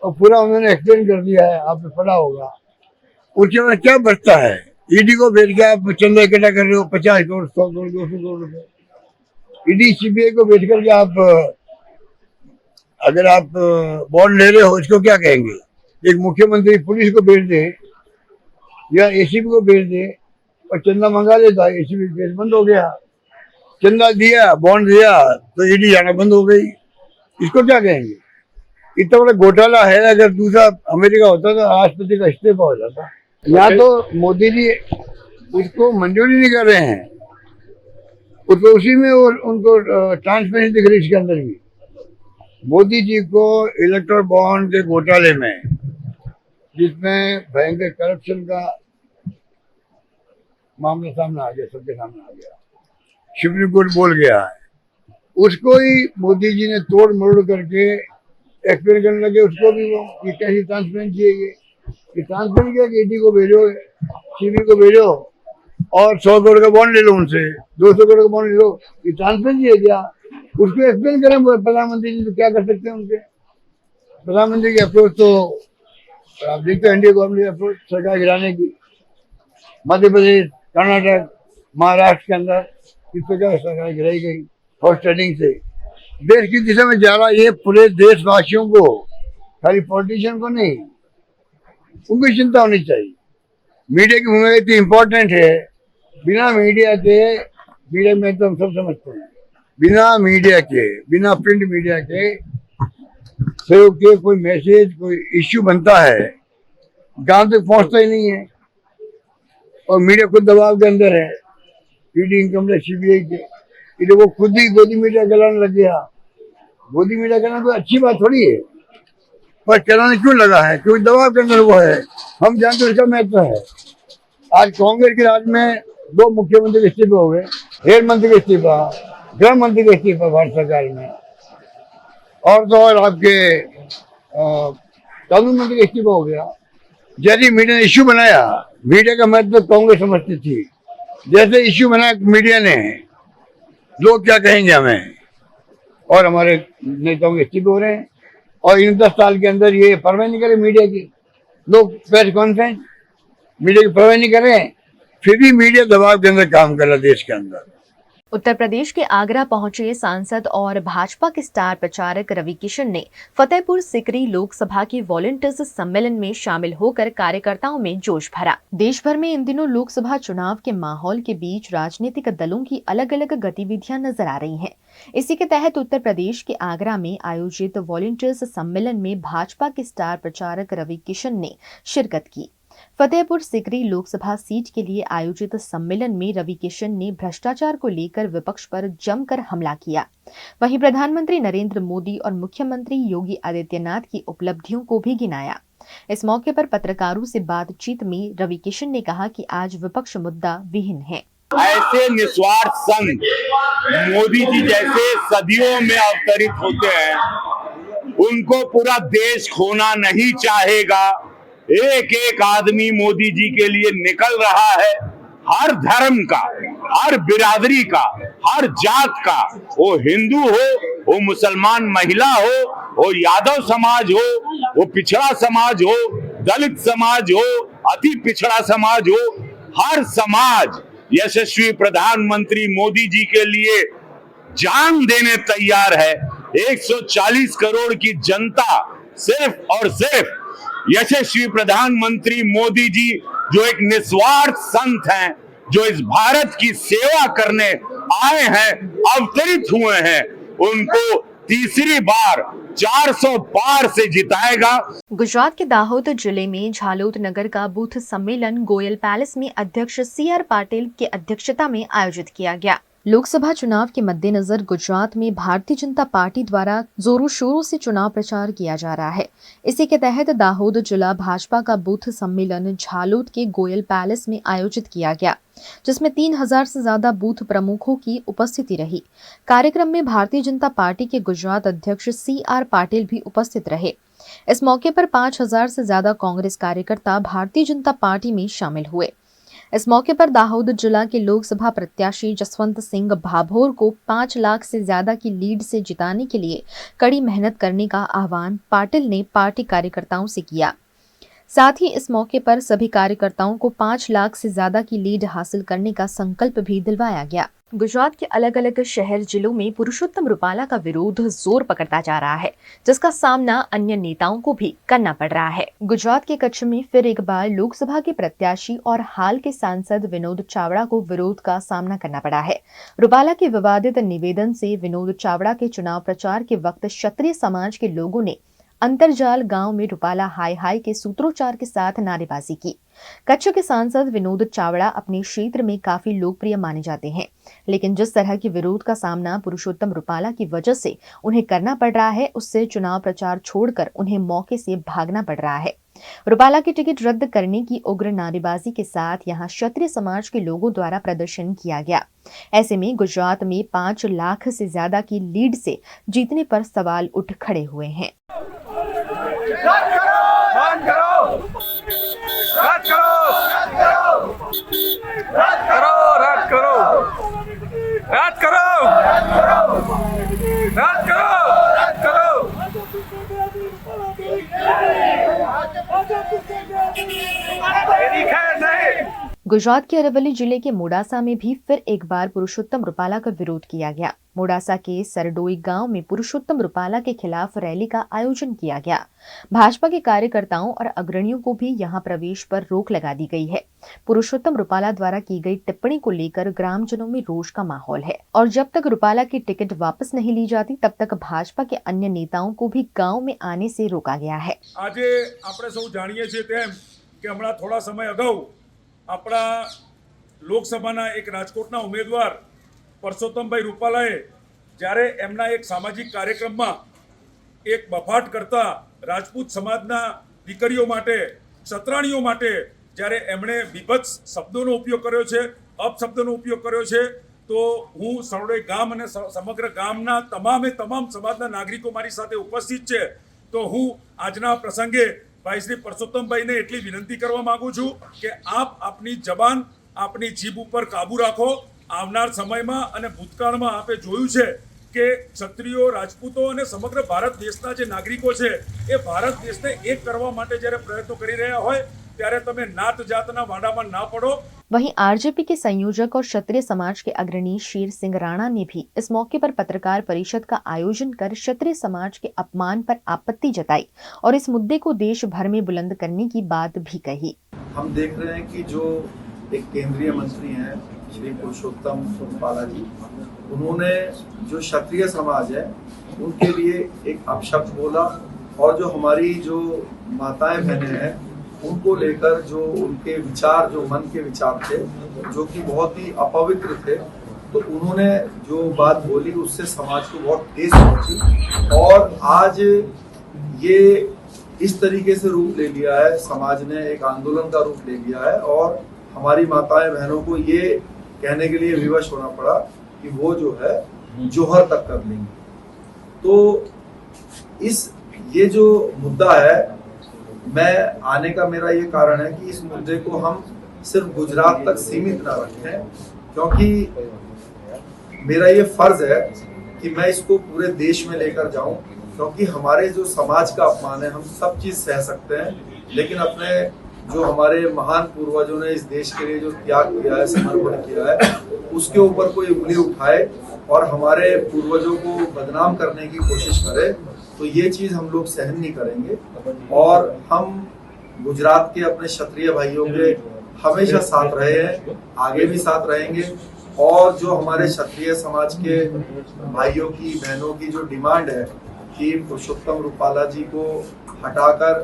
और पूरा उन्होंने एक्सप्लेन कर दिया है, आपने पढ़ा होगा। उसके बाद क्या बचता है? ईडी को भेज के आप चंदा इकट्ठा कर रहे हो 50 करोड़ 100 करोड़ 200 करोड़ रुपए। ईडी CBI को भेज करके आप अगर आप बॉन्ड ले रहे हो इसको क्या कहेंगे? एक मुख्यमंत्री पुलिस को भेज दे या ACP को भेज दे और चंदा मंगा लेता है, ACP केस बंद हो गया। चंदा दिया, बॉन्ड दिया तो ईडी जाना बंद हो गई, इसको क्या कहेंगे? इतना बड़ा घोटाला है। अगर दूसरा अमेरिका होता तो राष्ट्रपति का इस्तीफा हो जाता। यहाँ तो मोदी जी उसको मंजूरी नहीं कर रहे हैं, उसको उसी में और उनको ट्रांसपेरेंसी दिख रही है। इसके अंदर भी मोदी जी को इलेक्ट्रल बॉन्ड के घोटाले में जिसमें भयंकर करप्शन का मामला सामने आ गया, सबके सामने आ गया, सुप्रीम कोर्ट बोल गया है, उसको ही मोदी जी ने तोड़ मरोड़ करके एक्सप्लेन करने लगे। उसको भी वो ये कैसी ट्रांसपेरेंसी है, ये ट्रांसपेरेंट किया कि ईडी को भेजो, CBI को भेजो और 100 करोड़ का बॉन्ड ले लो उनसे, 200 करोड़ का बॉन्ड ले लो, ये ट्रांसपेरेंसी है क्या? उसको एक्सप्लेन करें प्रधानमंत्री जी तो क्या कर सकते हैं उनके। प्रधानमंत्री की अप्रोच तो आप देखते हैं, इंडिया गवर्नमेंट अप्रोच सरकार गिराने की, मध्य प्रदेश, कर्नाटक, महाराष्ट्र के अंदर इस पर क्या सरकार गिराई गई हॉर्स ट्रेडिंग से। देश की दिशा में जा रहा है, ये पूरे देशवासियों को, खाली पॉलिटिशियन को नहीं, उनकी चिंता होनी चाहिए। मीडिया की भूमिका इतनी इम्पोर्टेंट है, बिना मीडिया के, मीडिया में तो हम सब समझते हैं, बिना मीडिया के, बिना प्रिंट मीडिया के सहयोग के कोई मैसेज, कोई इश्यू बनता है गांव तक पहुंचता ही नहीं है। और मीडिया खुद दबाव के अंदर है, ईडी, इनकम टैक्स, CBI के, इसलिए वो खुद ही गोदी मीडिया गलाने लग गया। गोदी मीडिया करना कोई अच्छी बात थोड़ी है। पर चलाने क्यों लगा है? क्योंकि दबाव के अंदर वो है। हम जानते हैं इसका महत्व है। आज कांग्रेस के राज में 2 मुख्यमंत्री के इस्तीफे हो गए, रेल मंत्री का इस्तीफा, गृह मंत्री का इस्तीफा भारत सरकार में, और तो और आपके कानून मंत्री का इस्तीफा हो गया। जैसे मीडिया ने इश्यू बनाया, मीडिया का महत्व कांग्रेस समझती थी, जैसे इश्यू बनाया मीडिया ने, लोग क्या कहेंगे हमें, और हमारे नेताओं के इस्तीफे हो रहे हैं। और इन 10 साल के अंदर ये परवाह नहीं करे मीडिया की, लोग प्रेस कॉन्फ्रेंस मीडिया की परवाह नहीं करें, फिर भी मीडिया दबाव के अंदर काम कर रहा है देश के अंदर। उत्तर प्रदेश के आगरा पहुंचे सांसद और भाजपा के स्टार प्रचारक रवि किशन ने फतेहपुर सिकरी लोकसभा के वॉलंटियर्स सम्मेलन में शामिल होकर कार्यकर्ताओं में जोश भरा। देश भर में इन दिनों लोकसभा चुनाव के माहौल के बीच राजनीतिक दलों की अलग अलग गतिविधियां नजर आ रही हैं। इसी के तहत उत्तर प्रदेश के आगरा में आयोजित वॉलंटियर्स सम्मेलन में भाजपा के स्टार प्रचारक रवि किशन ने शिरकत की। फतेहपुर सिकरी लोकसभा सीट के लिए आयोजित सम्मेलन में रवि किशन ने भ्रष्टाचार को लेकर विपक्ष पर जमकर हमला किया। वहीं प्रधानमंत्री नरेंद्र मोदी और मुख्यमंत्री योगी आदित्यनाथ की उपलब्धियों को भी गिनाया। इस मौके पर पत्रकारों से बातचीत में रवि किशन ने कहा कि आज विपक्ष मुद्दा विहीन है। ऐसे निस्वार्थ संत मोदी जी जैसे सदियों में अवतरित होते हैं, उनको पूरा देश खोना नहीं चाहेगा। एक एक आदमी मोदी जी के लिए निकल रहा है, हर धर्म का, हर बिरादरी का, हर जात का, वो हिंदू हो, वो मुसलमान महिला हो, वो यादव समाज हो, वो पिछड़ा समाज हो, दलित समाज हो, अति पिछड़ा समाज हो, हर समाज यशस्वी प्रधानमंत्री मोदी जी के लिए जान देने तैयार है। 140 करोड़ की जनता सिर्फ और सिर्फ यशस्वी प्रधानमंत्री मोदी जी जो एक निस्वार्थ संत हैं, जो इस भारत की सेवा करने आए हैं, अवतरित हुए हैं, उनको तीसरी बार 400 पार से जिताएगा। गुजरात के दाहोद जिले में झालोद नगर का बूथ सम्मेलन गोयल पैलेस में अध्यक्ष CR पाटिल की अध्यक्षता में आयोजित किया गया। लोकसभा चुनाव के मद्देनजर गुजरात में भारतीय जनता पार्टी द्वारा जोरों शोरों से चुनाव प्रचार किया जा रहा है। इसी के तहत दाहोद जिला भाजपा का बूथ सम्मेलन झालोद के गोयल पैलेस में आयोजित किया गया, जिसमें 3000 से ज्यादा बूथ प्रमुखों की उपस्थिति रही। कार्यक्रम में भारतीय जनता पार्टी के गुजरात अध्यक्ष CR पाटिल भी उपस्थित रहे। इस मौके पर 5000 से ज्यादा कांग्रेस कार्यकर्ता भारतीय जनता पार्टी में शामिल हुए। इस मौके पर दाहोद जिला के लोकसभा प्रत्याशी जसवंत सिंह भाभोर को 5 लाख से ज्यादा की लीड से जिताने के लिए कड़ी मेहनत करने का आह्वान पाटिल ने पार्टी कार्यकर्ताओं से किया। साथ ही इस मौके पर सभी कार्यकर्ताओं को 5 लाख से ज्यादा की लीड हासिल करने का संकल्प भी दिलवाया गया। गुजरात के अलग अलग शहर जिलों में पुरुषोत्तम रूपाला का विरोध जोर पकड़ता जा रहा है, जिसका सामना अन्य नेताओं को भी करना पड़ रहा है। गुजरात के कच्छ में फिर एक बार लोकसभा के प्रत्याशी और हाल के सांसद विनोद चावड़ा को विरोध का सामना करना पड़ा है। रूपाला के विवादित निवेदन से विनोद चावड़ा के चुनाव प्रचार के वक्त क्षत्रिय समाज के लोगों ने अंतरजाल गांव में रूपाला हाय हाय के सूत्रोच्चार के साथ नारेबाजी की। कच्छ के सांसद विनोद चावड़ा अपने क्षेत्र में काफी लोकप्रिय माने जाते हैं, लेकिन जिस तरह के विरोध का सामना पुरुषोत्तम रूपाला की वजह से उन्हें करना पड़ रहा है, उससे चुनाव प्रचार छोड़कर उन्हें मौके से भागना पड़ रहा है। रूपाला की टिकट रद्द करने की उग्र नारेबाजी के साथ यहां क्षत्रिय समाज के लोगों द्वारा प्रदर्शन किया गया। ऐसे में गुजरात में 5 लाख से ज्यादा की लीड से जीतने पर सवाल उठ खड़े हुए हैं। गुजरात के अरवली जिले के मोडासा में भी फिर एक बार पुरुषोत्तम रूपाला का विरोध किया गया। मोडासा के सरडोई गांव में पुरुषोत्तम रूपाला के खिलाफ रैली का आयोजन किया गया। भाजपा के कार्यकर्ताओं और अग्रणियों को भी यहां प्रवेश पर रोक लगा दी गई है। पुरुषोत्तम रूपाला द्वारा की गई टिप्पणी को लेकर ग्रामजनों में रोष का माहौल है और जब तक रूपाला की टिकट वापस नहीं ली जाती तब तक भाजपा के अन्य नेताओं को भी गाँव में आने से रोका गया है। आज આપણે સૌ જાણીએ છીએ તેમ કે હમણાં થોડા સમય અગાઉ આપણા લોકસભાના એક રાજકોટના ઉમેદવાર પરસોત્તમભાઈ રૂપાલાએ જ્યારે એમના એક સામાજિક કાર્યક્રમમાં એક બફાટ કરતા રાજપૂત સમાજના દીકરીઓ માટે, ક્ષત્રાણીઓ માટે જ્યારે એમણે વિભત્સ શબ્દોનો ઉપયોગ કર્યો છે, અપશબ્દોનો ઉપયોગ કર્યો છે, તો હું સરોડે ગામ અને સમગ્ર ગામના તમામ સમાજના નાગરિકો મારી સાથે ઉપસ્થિત છે, તો હું આજના પ્રસંગે ભાઈ શ્રી પરસોત્તમભાઈને એટલી વિનંતી કરવા માંગુ છું કે આપ આપની જબાન, આપની જીભ ઉપર કાબુ રાખો. આવનાર સમયમાં અને ભૂતકાળમાં આપે જોયું છે કે ક્ષત્રિયો, રાજપૂતો અને સમગ્ર ભારત દેશના જે નાગરિકો છે એ ભારત દેશને એક કરવા માટે જ્યારે પ્રયત્નો કરી રહ્યા હોય ત્યારે તમે નાત જાતના વાડામાં ના પડો. वहीं आरजेपी के संयोजक और क्षत्रिय समाज के अग्रणी शेर सिंह राणा ने भी इस मौके पर पत्रकार परिषद का आयोजन कर क्षत्रिय समाज के अपमान पर आपत्ति जताई और इस मुद्दे को देश भर में बुलंद करने की बात भी कही। हम देख रहे हैं कि जो एक केंद्रीय मंत्री हैं श्री पुरुषोत्तम रूपाला जी, उन्होंने जो क्षत्रिय समाज है उनके लिए एक अपशब्द बोला और जो हमारी जो माताएं बहनें हैं उनको लेकर जो उनके विचार, जो मन के विचार थे जो कि बहुत ही अपवित्र थे, तो उन्होंने जो बात बोली उससे समाज को बहुत ठेस पहुंची और आज ये इस तरीके से रूप ले लिया है, समाज ने एक आंदोलन का रूप ले लिया है और हमारी माताएं बहनों को ये कहने के लिए विवश होना पड़ा कि वो जो है जोहर तक कर लेंगे। तो ये जो मुद्दा है, मैं आने का मेरा ये कारण है कि इस मुद्दे को हम सिर्फ गुजरात तक सीमित ना रखें, क्योंकि मेरा ये फर्ज है कि मैं इसको पूरे देश में लेकर जाऊं, क्योंकि हमारे जो समाज का अपमान है हम सब चीज सह सकते हैं, लेकिन अपने जो हमारे महान पूर्वजों ने इस देश के लिए जो त्याग किया है, समर्पण किया है, उसके ऊपर कोई उंगली उठाए और हमारे पूर्वजों को बदनाम करने की कोशिश करे तो ये चीज हम लोग सहन नहीं करेंगे। और हम गुजरात के अपने क्षत्रिय भाइयों के हमेशा साथ रहे हैं, आगे भी साथ रहेंगे और जो हमारे क्षत्रिय समाज के भाइयों की, बहनों की जो डिमांड है कि पुरुषोत्तम रूपाला जी को हटाकर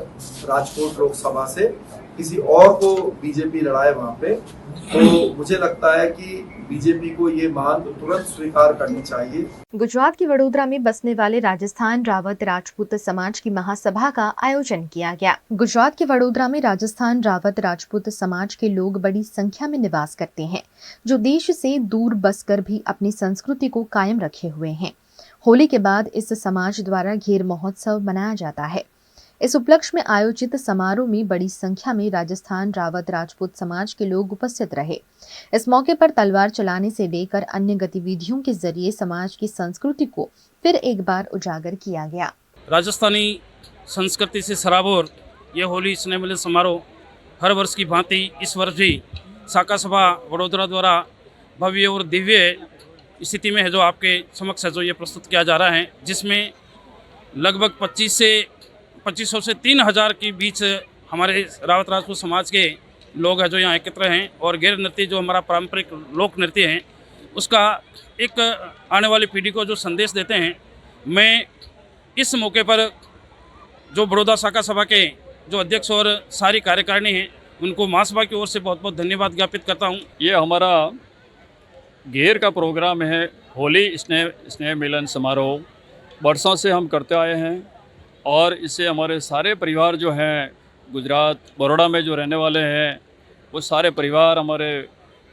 राजकोट लोकसभा से किसी और को बीजेपी लड़ाए वहां पे, तो मुझे लगता है कि बीजेपी को ये मांग तुरंत स्वीकार करनी चाहिए। गुजरात के वडोदरा में बसने वाले राजस्थान रावत राजपूत समाज की महासभा का आयोजन किया गया। गुजरात के वडोदरा में राजस्थान रावत राजपूत समाज के लोग बड़ी संख्या में निवास करते हैं, जो देश से दूर बसकर भी अपनी संस्कृति को कायम रखे हुए हैं। होली के बाद इस समाज द्वारा घेर महोत्सव मनाया जाता है। इस उपलक्ष्य में आयोजित समारोह में बड़ी संख्या में राजस्थान रावत राजपूत समाज के लोग उपस्थित रहे। इस मौके पर तलवार चलाने से लेकर अन्य गतिविधियों के जरिए समाज की संस्कृति को फिर एक बार उजागर किया गया। राजस्थानी संस्कृति से सराबोर यह होली स्नेह मिलन समारोह हर वर्ष की भांति इस वर्ष भी शाखा सभा वडोदरा द्वारा भव्य और दिव्य स्थिति में है, जो आपके समक्ष है, जो ये प्रस्तुत किया जा रहा है, जिसमें लगभग 2500 से 3000 के बीच हमारे रावत राजपूत समाज के लोग हैं जो यहाँ एकत्र हैं और गैर नृत्य जो हमारा पारंपरिक लोक नृत्य है उसका एक आने वाली पीढ़ी को जो संदेश देते हैं। मैं इस मौके पर जो बड़ौदा शाखा सभा के जो अध्यक्ष और सारी कार्यकारिणी हैं उनको महासभा की ओर से बहुत बहुत धन्यवाद ज्ञापित करता हूँ। ये हमारा घेर का प्रोग्राम है, होली स्नेह मिलन समारोह वर्षों से हम करते आए हैं और इससे हमारे सारे परिवार जो हैं गुजरात बड़ौदा में जो रहने वाले हैं वो सारे परिवार हमारे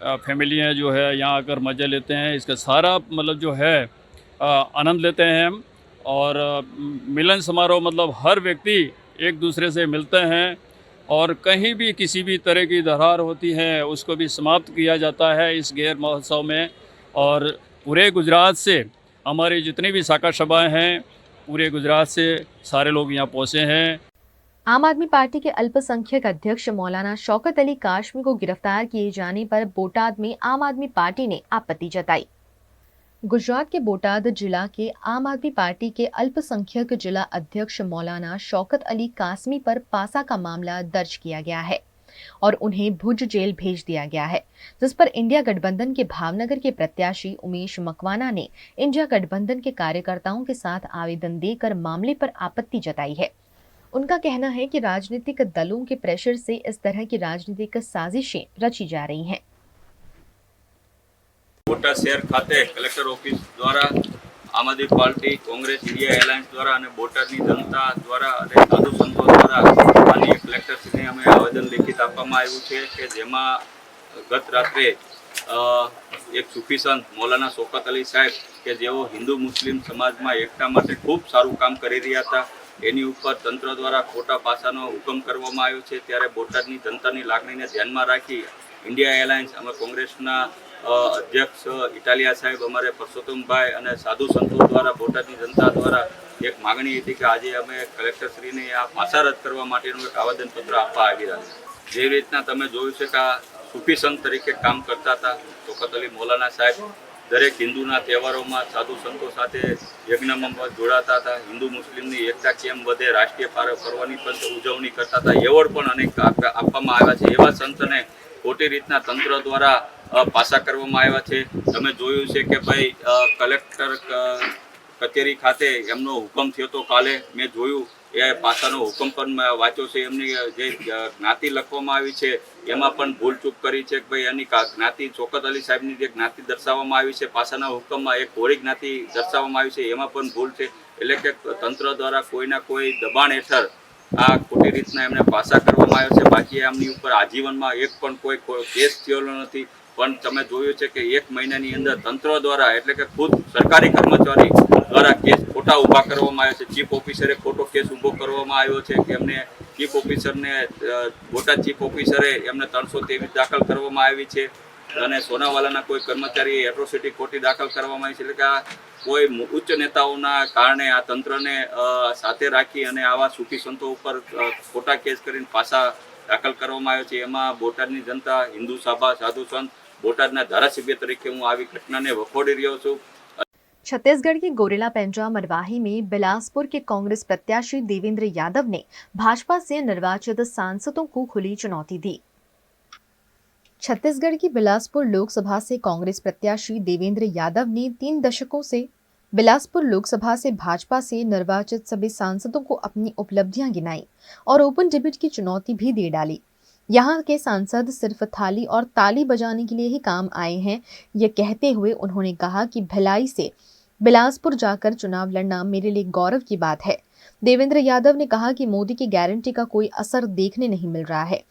फैमिली हैं जो है यहाँ आकर मज़े लेते हैं, इसका सारा मतलब जो है आनंद लेते हैं हम। और मिलन समारोह मतलब हर व्यक्ति एक दूसरे से मिलते हैं और कहीं भी किसी भी तरह की दरार होती है उसको भी समाप्त किया जाता है इस गैर महोत्सव में। और पूरे गुजरात से हमारी जितनी भी शाखा सभाएँ हैं पूरे गुजरात से सारे लोग यहाँ पहुँचे हैं। आम आदमी पार्टी के अल्पसंख्यक अध्यक्ष मौलाना शौकत अली काशमी को गिरफ्तार किए जाने पर बोटाद में आम आदमी पार्टी ने आपत्ति जताई। गुजरात के बोटाद जिला के आम आदमी पार्टी के अल्पसंख्यक जिला अध्यक्ष मौलाना शौकत अली कासमी पर पासा का मामला दर्ज किया गया है और उन्हें भुज जेल भेज दिया गया है, जिस पर इंडिया गठबंधन के भावनगर के प्रत्याशी उमेश मकवाना ने इंडिया गठबंधन के कार्यकर्ताओं के साथ आवेदन देकर मामले पर आपत्ति जताई है। उनका कहना है कि राजनीतिक दलों के प्रेशर से इस तरह की राजनीतिक साजिशें रची जा रही हैं। बोटाद शहर खाते कलेक्टर ऑफिस द्वारा આમ આદમી પાર્ટી, કોંગ્રેસ, ઇન્ડિયા એલાયન્સ દ્વારા અને બોટાદની જનતા દ્વારા અને સાધુ સંતો દ્વારા માનનીય કલેક્ટરશ્રીને અમે આવેદન લેખિત આપવામાં આવ્યું છે કે જેમાં ગત રાત્રે એક સૂફી સંત મૌલાના શૌકત અલી સાહેબ કે જેઓ હિન્દુ મુસ્લિમ સમાજમાં એકતા માટે ખૂબ સારું કામ કરી રહ્યા હતા, એની ઉપર તંત્ર દ્વારા ખોટા પાસાનો હુકમ કરવામાં આવ્યો છે। ત્યારે બોટાદની જનતાની લાગણીને ધ્યાનમાં રાખી ઇન્ડિયા એલાયન્સ, અમે કોંગ્રેસના અધ્યક્ષ ઇટાલિયા સાહેબ, અમારે પરસોત્તમભાઈ અને સાધુ સંતો દ્વારા બોટાદની જનતા દ્વારા એક માગણી હતી કે આજે અમે કલેક્ટરશ્રીને આ પાસા રદ કરવા માટેનું એક આવેદનપત્ર આપવા આવી રહ્યા છે। જે રીતના તમે જોયું છે કે આ સૂફી સંત તરીકે કામ કરતા હતા શૌકત અલી મૌલાના સાહેબ, દરેક હિન્દુના તહેવારોમાં સાધુ સંતો સાથે યજ્ઞમાં જોડાતા હતા, હિન્દુ મુસ્લિમની એકતા કેમ વધે, રાષ્ટ્રીય પર્વની પણ ઉજવણી કરતા હતા, એવોર્ડ પણ અનેક આપવામાં આવ્યા છે। એવા સંતને ખોટી રીતના તંત્ર દ્વારા પાસા કરવામાં આવ્યા છે। તમે જોયું છે કે ભાઈ કલેક્ટર કચેરી ખાતે એમનો હુકમ થયો તો કાલે મેં જોયું એ પાસાનો હુકમ પણ વાંચ્યો છે। એમની જે જ્ઞાતિ લખવામાં આવી છે એમાં પણ ભૂલચૂક કરી છે કે ભાઈ એની જ્ઞાતિ શૌકત અલી સાહેબની જે જ્ઞાતિ દર્શાવવામાં આવી છે પાસાના હુકમમાં એક કોરી જ્ઞાતિ દર્શાવવામાં આવી છે એમાં પણ ભૂલ છે। એટલે કે તંત્ર દ્વારા કોઈના કોઈ દબાણ હેઠળ આ ખોટી રીતના એમને પાસા કરવામાં આવ્યો છે। બાકી એમની ઉપર આજીવનમાં એક પણ કોઈ કેસ થયેલો નથી, પણ તમે જોયું છે કે એક મહિનાની અંદર તંત્ર દ્વારા એટલે કે ખુદ સરકારી કર્મચારી દ્વારા કેસ ખોટા ઊભા કરવામાં આવ્યા છે। ચીફ ઓફિસરે ખોટો કેસ ઊભો કરવામાં આવ્યો છે કે એમને ચીફ ઓફિસરને બોટાદ ચીફ ઓફિસરે એમને 323 દાખલ કરવામાં આવી છે અને સોનાવાલાના કોઈ કર્મચારીએ એટ્રોસિટી ખોટી દાખલ કરવામાં આવી છે। એટલે કે આ કોઈ ઉચ્ચ નેતાઓના કારણે આ તંત્રને સાથે રાખી અને આવા સૂફી સંતો ઉપર ખોટા કેસ કરીને પાસા દાખલ કરવામાં આવ્યો છે। એમાં બોટાદની જનતા, હિન્દુ સભા, સાધુ સંત, બોટાદના ધારાસભ્ય તરીકે હું આવી घटनाને વખોડી રહ્યો છું। छत्तीसगढ़ के गोरेला पेंड्रा मरवाही में बिलासपुर के कांग्रेस प्रत्याशी देवेंद्र यादव ने भाजपा से निर्वाचित सांसदों को खुली चुनौती दी। छत्तीसगढ़ की बिलासपुर लोकसभा से कांग्रेस प्रत्याशी देवेंद्र यादव ने 3 दशकों से बिलासपुर लोकसभा से भाजपा से निर्वाचित सभी सांसदों को अपनी उपलब्धियां गिनाई और ओपन डिबेट की चुनौती भी दे डाली। यहाँ के सांसद सिर्फ थाली और ताली बजाने के लिए ही काम आए हैं, ये कहते हुए उन्होंने कहा कि भिलाई से बिलासपुर जाकर चुनाव लड़ना मेरे लिए गौरव की बात है। देवेंद्र यादव ने कहा कि मोदी की गारंटी का कोई असर देखने नहीं मिल रहा है।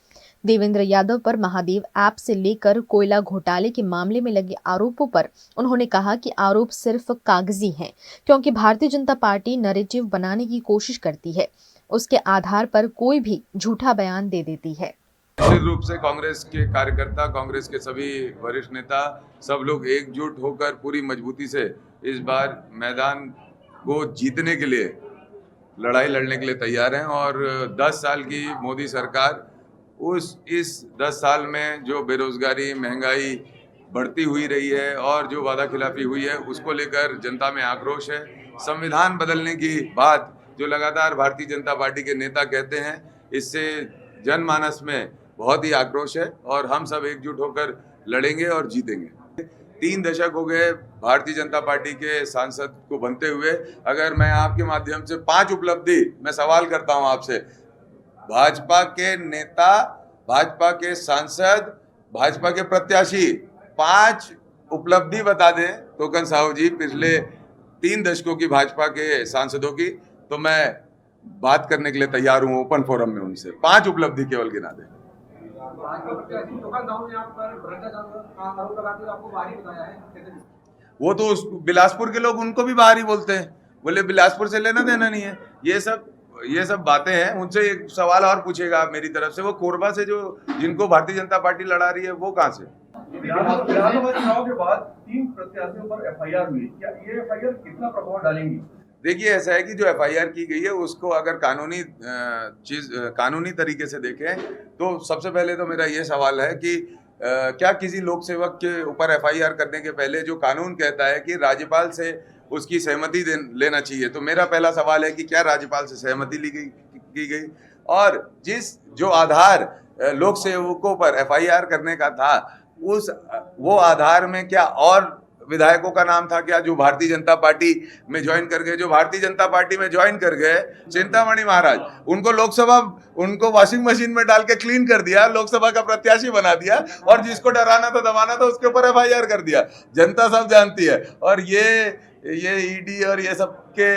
देवेंद्र यादव पर महादेव ऐप से लेकर कोयला घोटाले के मामले में लगे आरोपों पर उन्होंने कहा कि आरोप सिर्फ कागजी हैं, क्योंकि भारतीय जनता पार्टी नैरेटिव बनाने की कोशिश करती है, उसके आधार पर कोई भी झूठा बयान दे देती है। निश्चित रूप से कांग्रेस के कार्यकर्ता, कांग्रेस के सभी वरिष्ठ नेता, सब लोग एकजुट होकर पूरी मजबूती से इस बार मैदान को जीतने के लिए लड़ाई लड़ने के लिए तैयार हैं। और 10 साल की मोदी सरकार इस 10 साल में जो बेरोजगारी, महंगाई बढ़ती हुई रही है और जो वादा खिलाफी हुई है उसको लेकर जनता में आक्रोश है। संविधान बदलने की बात जो लगातार भारतीय जनता पार्टी के नेता कहते हैं, इससे जनमानस में बहुत ही आक्रोश है और हम सब एकजुट होकर लड़ेंगे और जीतेंगे। 3 दशक हो गए भारतीय जनता पार्टी के सांसद को बनते हुए। अगर मैं आपके माध्यम से 5 उपलब्धि, मैं सवाल करता हूं आपसे, भाजपा के नेता, भाजपा के सांसद, भाजपा के प्रत्याशी 5 उपलब्धि बता दें टोकन साहू जी पिछले 3 दशकों की भाजपा के सांसदों की, तो मैं बात करने के लिए तैयार हूं ओपन फोरम में उनसे। 5 उपलब्धि केवल गिना दें। वो तो बिलासपुर के लोग उनको भी बाहर ही बोलते हैं, बोले बिलासपुर से लेना देना नहीं है। ये सब बातें हैं। उनसे एक सवाल और पूछेगा आप मेरी तरफ से, वो कोरबा से जो जिनको भारतीय जनता पार्टी लड़ा रही है वो कहाँ से? विधानसभा चुनाव के बाद 3 प्रत्याशियों पर FIR हुई, क्या ये FIR कितना प्रभाव डालेंगी? देखिए, ऐसा है कि जो FIR की गई है उसको अगर कानूनी तरीके से देखें तो सबसे पहले तो मेरा ये सवाल है कि क्या किसी लोक सेवक के ऊपर FIR करने के पहले जो कानून कहता है कि राज्यपाल से उसकी सहमति लेना चाहिए, तो मेरा पहला सवाल है कि क्या राज्यपाल से सहमति की गई? और जो आधार लोक सेवकों पर FIR करने का था वो आधार में क्या और विधायकों का नाम था क्या जो भारतीय जनता पार्टी में ज्वाइन कर गए? जो भारतीय जनता पार्टी में ज्वाइन कर गए, चिंतामणि महाराज, उनको लोकसभा उनको वॉशिंग मशीन में डाल के क्लीन कर दिया, लोकसभा का प्रत्याशी बना दिया और जिसको डराना था दबाना था उसके ऊपर FIR कर दिया। जनता सब जानती है। और ये ये ईडी और ये सब के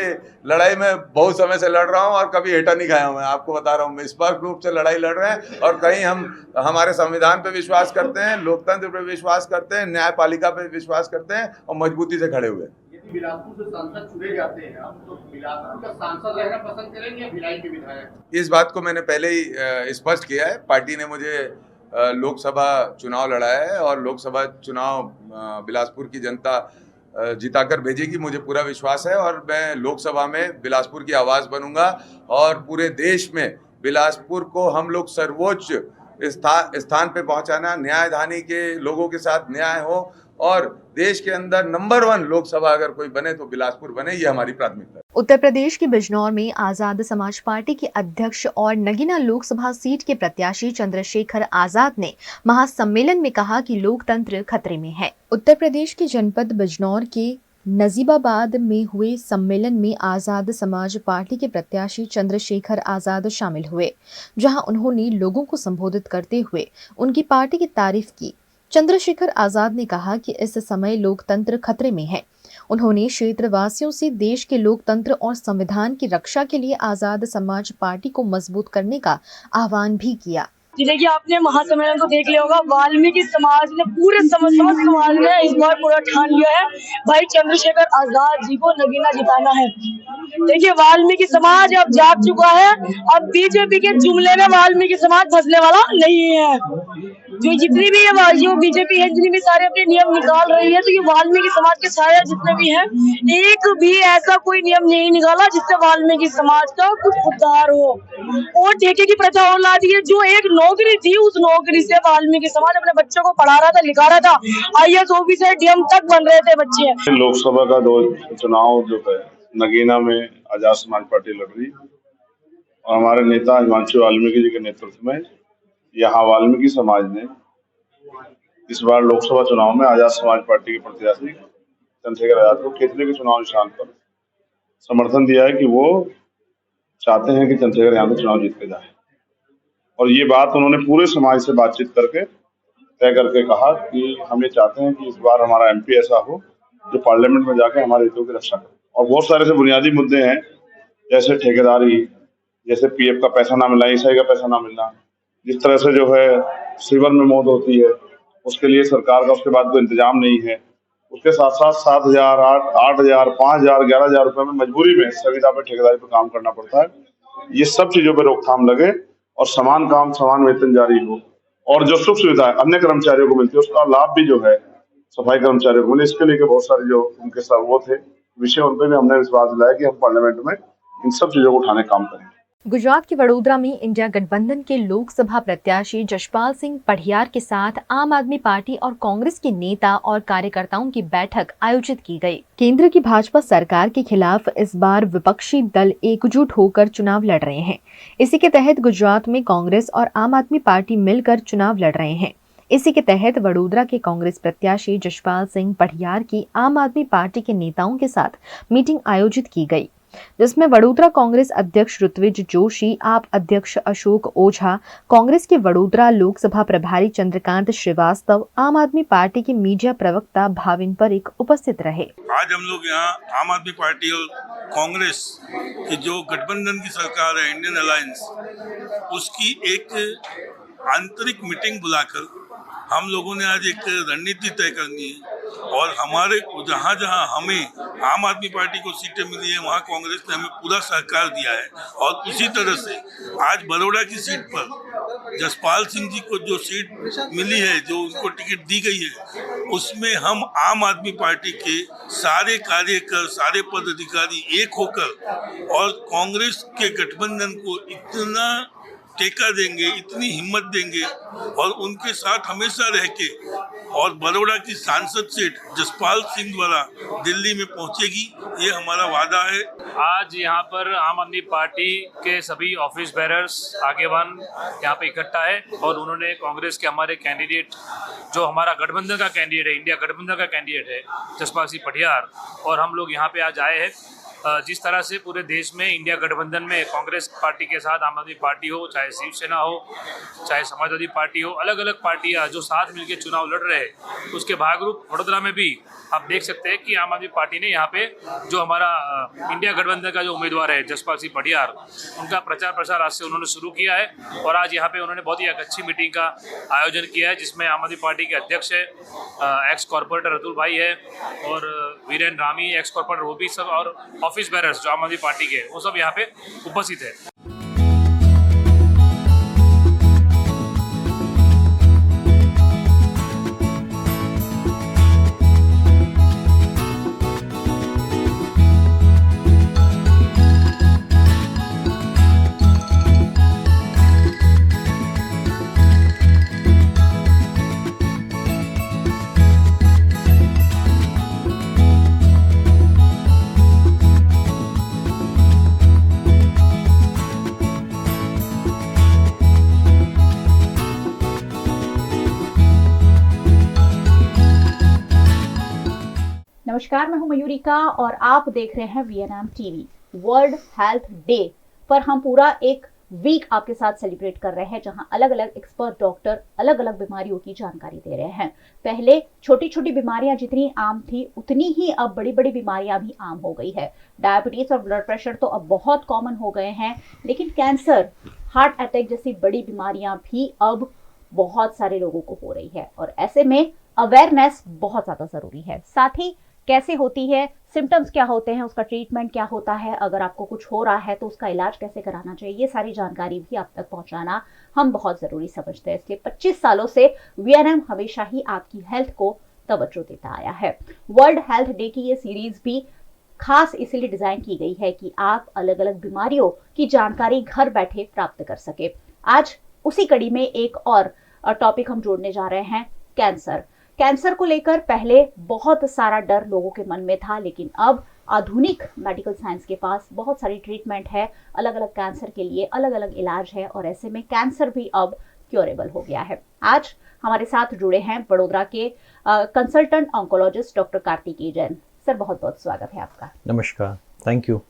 लड़ाई में बहुत समय से लड़ रहा हूँ और कभी हेठा नहीं खाया हूँ। मैं आपको बता रहा हूँ, मैं स्पष्ट रूप से लड़ाई लड़ रहे हैं और कहीं हम हमारे संविधान पे विश्वास करते हैं, लोकतंत्र पे विश्वास करते हैं, न्यायपालिका पे विश्वास करते हैं और मजबूती से खड़े हुए हैं। यदि बिलासपुर से सांसद चुने जाते हैं आप, तो बिलासपुर का सांसद रहना पसंद करेंगे या भिलाई के विधायक? इस बात को मैंने पहले ही स्पष्ट किया है। पार्टी ने मुझे लोकसभा चुनाव लड़ाया है और लोकसभा चुनाव बिलासपुर की जनता जिताकर भेजेगी, मुझे पूरा विश्वास है और मैं लोकसभा में बिलासपुर की आवाज़ बनूंगा और पूरे देश में बिलासपुर को हम लोग सर्वोच्च स्थान पे पहुंचाना, न्यायधानी के लोगों के साथ न्याय हो और देश के अंदर नंबर 1 लोकसभा अगर कोई बने तो बिलासपुर बने, ये हमारी प्राथमिकता है। उत्तर प्रदेश के बिजनौर में आजाद समाज पार्टी के अध्यक्ष और नगीना लोकसभा सीट के प्रत्याशी चंद्रशेखर आजाद ने महासम्मेलन में कहा कि लोकतंत्र खतरे में है। उत्तर प्रदेश के जनपद बिजनौर के नजीबाबाद में हुए सम्मेलन में आजाद समाज पार्टी के प्रत्याशी चंद्रशेखर आजाद शामिल हुए, जहां उन्होंने लोगों को संबोधित करते हुए उनकी पार्टी की तारीफ की। चंद्रशेखर आजाद ने कहा कि इस समय लोकतंत्र खतरे में है। उन्होंने क्षेत्रवासियों से देश के लोकतंत्र और संविधान की रक्षा के लिए आजाद समाज पार्टी को मजबूत करने का आह्वान भी किया। देखिए, आपने महासम्मेलन को देख लिया होगा, वाल्मीकि समाज ने पूरे समाज ने इस बार पूरा ठान लिया है भाई चंद्रशेखर आजाद जी को नगीना जिताना है। देखिए, वाल्मीकि समाज अब जाग चुका है। अब बीजेपी के जुमले में वाल्मीकि समाज फंसने वाला नहीं है। जो जितनी भी जो बीजेपी है, जितनी भी सारे अपने नियम निकाल रही है, तो ये वाल्मीकि समाज के सारे जितने भी हैं, एक भी ऐसा कोई नियम नहीं निकाला जिससे वाल्मीकि समाज का कुछ उद्धार हो। और ठेके की प्रथा और ला दी है। जो एक नौकरी थी, उस नौकरी से वाल्मीकि समाज अपने बच्चों को पढ़ा रहा था, लिखा रहा था, IAS ऑफिसर DM तक बन रहे थे बच्चे। लोकसभा का चुनाव जो है नगीना में आजाद समाज पार्टी लड़ रही और हमारे नेता हिमांशु वाल्मीकि जी के नेतृत्व में यहाँ वाल्मीकि समाज ने इस बार लोकसभा चुनाव में आजाद समाज पार्टी के प्रत्याशी चंद्रशेखर आजाद को खेतले के चुनाव निशान पर समर्थन दिया है कि वो चाहते हैं कि चंद्रशेखर यहाँ से चुनाव जीत के जाए। और ये बात उन्होंने पूरे समाज से बातचीत करके तय करके कहा कि हम ये चाहते हैं कि इस बार हमारा MP ऐसा हो जो पार्लियामेंट में जाकर हमारे हितों की रक्षा करे। और बहुत सारे से बुनियादी मुद्दे हैं, जैसे ठेकेदारी, जैसे PF का पैसा ना मिलना, ESI का पैसा ना मिलना, जिस तरह से जो है सिवर में मौत होती है उसके लिए सरकार का उसके बाद कोई इंतजाम नहीं है। उसके साथ साथ 7,000, 8,000, 5,000, 11,000 रुपए में मजबूरी में संविदा पे ठेकेदारी पे काम करना पड़ता है। ये सब चीजों पे रोकथाम लगे और समान काम समान वेतन जारी हो और जो सुख सुविधा अन्य कर्मचारियों को मिलती है उसका लाभ भी जो है सफाई कर्मचारियों को मिले। इसके लिए बहुत सारे जो उनके साथ वो थे विषय, उन पर भी हमने विश्वास दिलाया कि हम पार्लियामेंट में इन सब चीजों को उठाने काम करेंगे। गुजरात के वडोदरा में इंडिया गठबंधन के लोकसभा प्रत्याशी जसपाल सिंह पढ़ियार के साथ आम आदमी पार्टी और कांग्रेस के नेता और कार्यकर्ताओं की बैठक आयोजित की गई। केंद्र की भाजपा सरकार के खिलाफ इस बार विपक्षी दल एकजुट होकर चुनाव लड़ रहे हैं। इसी के तहत गुजरात में कांग्रेस और आम आदमी पार्टी मिलकर चुनाव लड़ रहे हैं। इसी के तहत वडोदरा के कांग्रेस प्रत्याशी जसपाल सिंह पढ़ियार की आम आदमी पार्टी के नेताओं के साथ मीटिंग आयोजित की गई, जिसमें वडोदरा कांग्रेस अध्यक्ष ऋत्विज जोशी, आप अध्यक्ष अशोक ओझा, कांग्रेस के वडोदरा लोकसभा प्रभारी चंद्रकांत श्रीवास्तव, आम आदमी पार्टी के मीडिया प्रवक्ता भाविन परीख उपस्थित रहे। आज हम लोग यहाँ आम आदमी पार्टी और कांग्रेस की जो गठबंधन की सरकार है, इंडियन अलायंस, उसकी एक आंतरिक मीटिंग बुलाकर हम लोगों ने आज एक रणनीति तय करनी है और हमारे जहाँ जहाँ हमें आम आदमी पार्टी को सीटें मिली है वहाँ कांग्रेस ने हमें पूरा सहकार दिया है। और उसी तरह से आज बड़ौदा की सीट पर जसपाल सिंह जी को जो सीट मिली है, जो उनको टिकट दी गई है, उसमें हम आम आदमी पार्टी के सारे कार्यकर, सारे पदाधिकारी एक होकर और कांग्रेस के गठबंधन को इतना टेका देंगे, इतनी हिम्मत देंगे और उनके साथ हमेशा रह के और बड़ौदा की सांसद सीट जसपाल सिंह द्वारा दिल्ली में पहुंचेगी, ये हमारा वादा है। आज यहाँ पर आम आदमी पार्टी के सभी ऑफिस बेरर्स, आगेवान यहाँ पे इकट्ठा है और उन्होंने कांग्रेस के हमारे कैंडिडेट, जो हमारा गठबंधन का कैंडिडेट है, इंडिया गठबंधन का कैंडिडेट है जसपाल सिंह पढ़ियार, और हम लोग यहाँ पे आज आए हैं जिस तरह से पूरे देश में इंडिया गठबंधन में कांग्रेस पार्टी के साथ आम आदमी पार्टी हो, चाहे शिवसेना हो, चाहे समाजवादी पार्टी हो, अलग अलग पार्टियां जो साथ मिलकर चुनाव लड़ रहे हैं, उसके भागरूप वडोदरा में भी आप देख सकते हैं कि आम आदमी पार्टी ने यहाँ पे जो हमारा इंडिया गठबंधन का जो उम्मीदवार है जसपाल सिंह पटियार, उनका प्रचार प्रसार आज से उन्होंने शुरू किया है और आज यहाँ पे उन्होंने बहुत ही एक अच्छी मीटिंग का आयोजन किया है जिसमें आम आदमी पार्टी के अध्यक्ष है, एक्स कॉर्पोरेटर अतुल भाई है और वीरेन रामी एक्स कॉर्पोरेटर, वो भी सब और ऑफिस बेरर्स जो आम आदमी पार्टी के वो सब यहाँ पे उपस्थित है। नमस्कार, मैं हूं मयूरिका और आप देख रहे हैं VNM TV. World health day पर हम पूरा एक वीक आपके साथ सेलिब्रेट कर रहे हैं, जहां अलग अलग एक्सपर्ट डॉक्टर अलग अलग बीमारियों की जानकारी दे रहे हैं। पहले छोटी छोटी बीमारियां जितनी आम थी उतनी ही अब बड़ी बड़ी बीमारियां भी आम हो गई है। डायबिटीज और ब्लड प्रेशर तो अब बहुत कॉमन हो गए हैं, लेकिन कैंसर, हार्ट अटैक जैसी बड़ी बीमारियां भी अब बहुत सारे लोगों को हो रही है और ऐसे में अवेयरनेस बहुत ज्यादा जरूरी है। साथ ही कैसे होती है, सिम्टम्स क्या होते हैं, उसका ट्रीटमेंट क्या होता है, अगर आपको कुछ हो रहा है तो उसका इलाज कैसे कराना चाहिए, ये सारी जानकारी भी आप तक पहुंचाना हम बहुत जरूरी समझते हैं। इसलिए 25 सालों से वीएनएम हमेशा ही आपकी हेल्थ को तवज्जो देता आया है। वर्ल्ड हेल्थ डे की ये सीरीज भी खास इसीलिए डिजाइन की गई है कि आप अलग अलग बीमारियों की जानकारी घर बैठे प्राप्त कर सके। आज उसी कड़ी में एक और टॉपिक हम जोड़ने जा रहे हैं, कैंसर। कैंसर को लेकर पहले बहुत सारा डर लोगों के मन में था, लेकिन अब आधुनिक मेडिकल साइंस के पास बहुत सारी ट्रीटमेंट है, अलग अलग कैंसर के लिए अलग अलग इलाज है और ऐसे में कैंसर भी अब क्योरेबल हो गया है। आज हमारे साथ जुड़े हैं वडोदरा के consultant oncologist doctor Kartikeya Jain. Sir, बहुत बहुत स्वागत है आपका। नमस्कार, थैंक यू।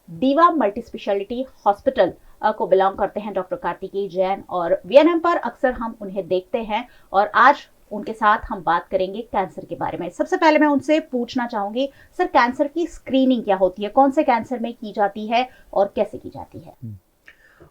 दीवा मल्टी स्पेशलिटी हॉस्पिटल को बिलोंग करते हैं डॉक्टर कार्तिकेय जैन और वीएनएम पर अक्सर हम उन्हें देखते हैं और आज उनके साथ हम बात करेंगे कैंसर के बारे में। सबसे पहले मैं उनसे पूछना चाहूंगी, सर, कैंसर की स्क्रीनिंग क्या होती है, कौन से कैंसर में की जाती है और कैसे की जाती है?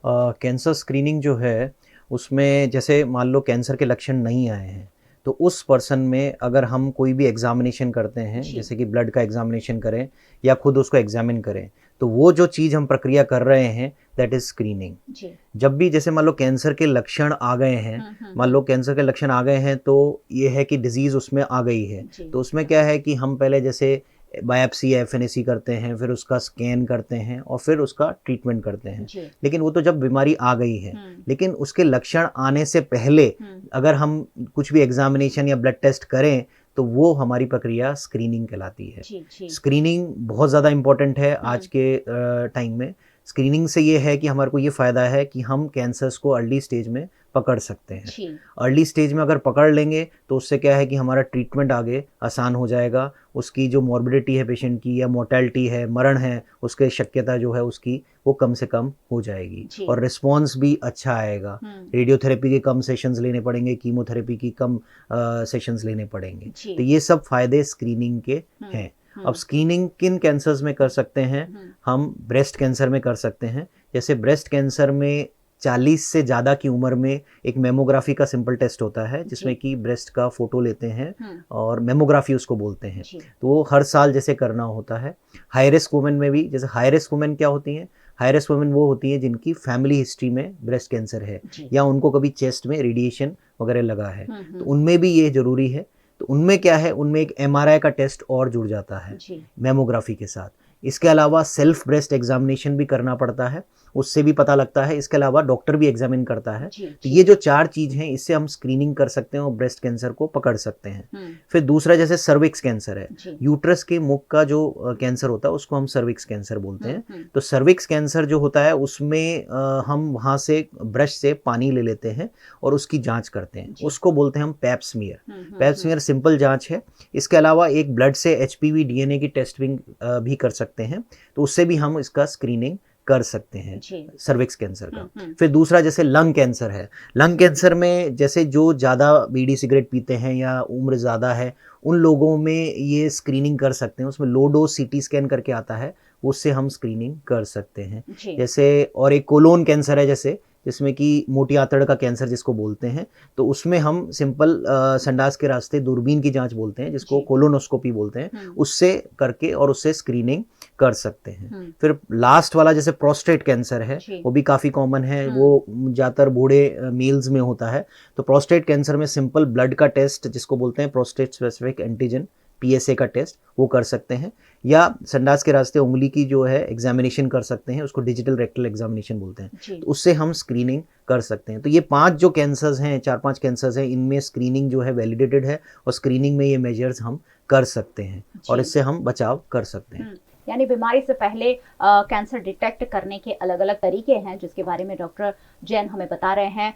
कैंसर स्क्रीनिंग जो है उसमें जैसे मान लो कैंसर के लक्षण नहीं आए हैं तो उस पर्सन में अगर हम कोई भी एग्जामिनेशन करते हैं, जैसे कि ब्लड का एग्जामिनेशन करें या खुद उसको एग्जामिन करें, तो वो जो चीज़ हम प्रक्रिया कर रहे हैं दैट इज स्क्रीनिंग। जब भी जैसे मान लो कैंसर के लक्षण आ गए हैं, मान लो कैंसर के लक्षण आ गए हैं तो ये है कि डिजीज़ उसमें आ गई है, तो उसमें क्या है कि हम पहले जैसे बायोप्सी एफएनएसी करते हैं, फिर उसका स्कैन करते हैं और फिर उसका ट्रीटमेंट करते हैं। लेकिन वो तो जब बीमारी आ गई है, लेकिन उसके लक्षण आने से पहले अगर हम कुछ भी एग्जामिनेशन या ब्लड टेस्ट करें तो वो हमारी प्रक्रिया स्क्रीनिंग कहलाती है। स्क्रीनिंग बहुत ज़्यादा इम्पोर्टेंट है आज के टाइम में। स्क्रीनिंग से ये है कि हमारे को ये फ़ायदा है कि हम कैंसर्स को अर्ली स्टेज में पकड़ सकते हैं। अर्ली स्टेज में अगर पकड़ लेंगे तो उससे क्या है कि हमारा ट्रीटमेंट आगे आसान हो जाएगा। उसकी जो मॉर्बिडिटी है पेशेंट की या मोर्टेलिटी है, मरण है, उसके शक्यता जो है उसकी वो कम से कम हो जाएगी और रिस्पॉन्स भी अच्छा आएगा। रेडियोथेरेपी के कम सेशंस लेने पड़ेंगे, कीमोथेरेपी की कम सेशंस लेने पड़ेंगे। तो ये सब फायदे स्क्रीनिंग के हैं। अब स्क्रीनिंग किन कैंसर्स में कर सकते हैं? हम ब्रेस्ट कैंसर में कर सकते हैं। जैसे ब्रेस्ट कैंसर में 40 से ज़्यादा की उम्र में एक मेमोग्राफी का सिंपल टेस्ट होता है जिसमें कि ब्रेस्ट का फोटो लेते हैं और मेमोग्राफी उसको बोलते हैं। तो वो हर साल जैसे करना होता है। हाई रिस्क वुमेन में भी, जैसे हाई रिस्क वुमेन क्या होती हैं? हाई रिस्क वुमेन वो होती है जिनकी फैमिली हिस्ट्री में ब्रेस्ट कैंसर है या उनको कभी चेस्ट में रेडिएशन वगैरह लगा है, तो उनमें भी ये जरूरी है। तो उनमें क्या है, उनमें एक MRI का टेस्ट और जुड़ जाता है मेमोग्राफी के साथ। इसके अलावा सेल्फ ब्रेस्ट एग्जामिनेशन भी करना पड़ता है उससे भी पता लगता है। इसके अलावा डॉक्टर भी एग्जामिन करता है। तो ये जो 4 चीज हैं, इससे हम स्क्रीनिंग कर सकते हैं और ब्रेस्ट कैंसर को पकड़ सकते हैं। फिर दूसरा जैसे सर्विक्स कैंसर है, यूट्रस के मुख का जो कैंसर होता है उसको हम सर्विक्स कैंसर बोलते हैं। तो सर्विक्स कैंसर जो होता है उसमें हम वहाँ से ब्रश से पानी ले लेते हैं और उसकी जांच करते हैं, उसको बोलते हैं हम pap smear. Pap smear simple जांच है। इसके अलावा एक ब्लड से HPV DNA की टेस्टिंग भी कर सकते हैं, तो उससे भी हम इसका स्क्रीनिंग कर सकते हैं सर्विक्स कैंसर का। फिर दूसरा जैसे लंग कैंसर है, लंग कैंसर में जैसे जो ज़्यादा बीड़ी सिगरेट पीते हैं या उम्र ज़्यादा है उन लोगों में ये स्क्रीनिंग कर सकते हैं। उसमें लो डोज CT स्कैन करके आता है, उससे हम स्क्रीनिंग कर सकते हैं। जैसे और एक कोलोन कैंसर है जैसे, जिसमें कि मोटी आंतड़ का कैंसर जिसको बोलते हैं, तो उसमें हम सिंपल संडास के रास्ते दूरबीन की जांच बोलते हैं, जिसको कोलोनोस्कोपी बोलते हैं, उससे करके और उससे स्क्रीनिंग कर सकते हैं। फिर लास्ट वाला जैसे प्रोस्टेट कैंसर है, वो भी काफ़ी कॉमन है, वो ज़्यादातर बूढ़े मेल्स में होता है। तो प्रोस्टेट कैंसर में सिंपल ब्लड का टेस्ट जिसको बोलते हैं प्रोस्टेट स्पेसिफिक एंटीजन PSA का टेस्ट, वो कर सकते हैं। या संडास के रास्ते उंगली की जो है एग्जामिनेशन कर सकते हैं, उसको डिजिटल रेक्टल एग्जामिनेशन बोलते हैं, तो उससे हम स्क्रीनिंग कर सकते हैं। तो ये 5 जो कैंसर्स हैं, 4-5 कैंसर्स हैं, इनमें स्क्रीनिंग जो है वैलिडेटेड है और स्क्रीनिंग में ये मेजर्स हम कर सकते हैं और इससे हम बचाव कर सकते हैं। यानी बीमारी से पहले कैंसर डिटेक्ट करने के अलग अलग तरीके हैं, जिसके बारे में डॉक्टर जैन हमें बता रहे हैं।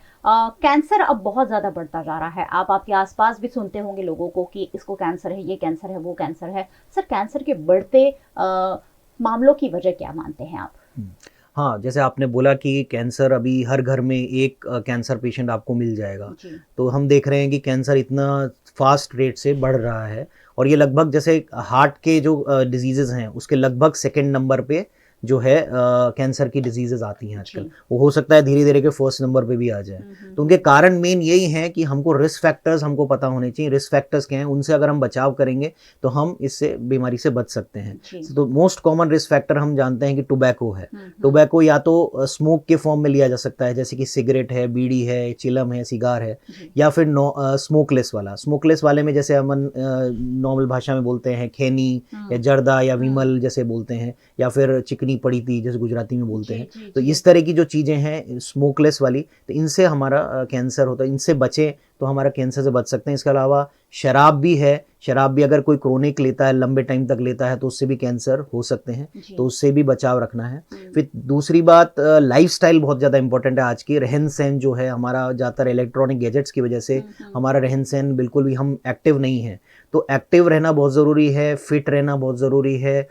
कैंसर अब बहुत ज़्यादा बढ़ता जा रहा है। आप आपके आसपास भी सुनते होंगे लोगों को कि इसको कैंसर है, ये कैंसर है, वो कैंसर है। सर, कैंसर के बढ़ते मामलों की वजह क्या मानते हैं आप? हाँ, जैसे आपने बोला कि कैंसर अभी हर घर में एक कैंसर पेशेंट आपको मिल जाएगा, तो हम देख रहे हैं कि कैंसर इतना फास्ट रेट से बढ़ रहा है और ये लगभग जैसे हार्ट के जो डिजीज़ेज़ हैं उसके लगभग सेकंड नंबर पे जो है कैंसर की डिजीजेज आती हैं आजकल। वो हो सकता है धीरे धीरे के फर्स्ट नंबर पे भी आ जाए। तो उनके कारण मेन यही है कि हमको रिस्क फैक्टर्स हमको पता होने चाहिए। रिस्क फैक्टर्स क्या हैं, उनसे अगर हम बचाव करेंगे तो हम इससे बीमारी से बच सकते हैं। तो मोस्ट कॉमन रिस्क फैक्टर हम जानते हैं कि टोबैको है। टोबैको या तो स्मोक के फॉर्म में लिया जा सकता है, जैसे कि सिगरेट है, बीड़ी है, चिलम है, सिगार है, या फिर स्मोकलेस वाला। स्मोकलेस वाले में जैसे हम नॉर्मल भाषा में बोलते हैं खैनी या जर्दा या विमल जैसे बोलते हैं, या फिर चिकनी पड़ी थी जैसे गुजराती में बोलते हैं। तो इस तरह की जो चीज़ें हैं स्मोकलेस वाली, तो इनसे हमारा कैंसर होता है। इनसे बचें तो हमारा कैंसर से बच सकते हैं। इसके अलावा शराब भी है। शराब भी अगर कोई क्रोनिक लेता है, लंबे टाइम तक लेता है, तो उससे भी कैंसर हो सकते हैं, तो उससे भी बचाव रखना है। फिर दूसरी बात, लाइफस्टाइल बहुत ज़्यादा इंपॉर्टेंट है आज की। रहन सहन जो है हमारा, ज़्यादातर इलेक्ट्रॉनिक गैजेट्स की वजह से हमारा रहन सहन बिल्कुल भी हम एक्टिव नहीं है। तो एक्टिव रहना बहुत ज़रूरी है, फिट रहना बहुत ज़रूरी है।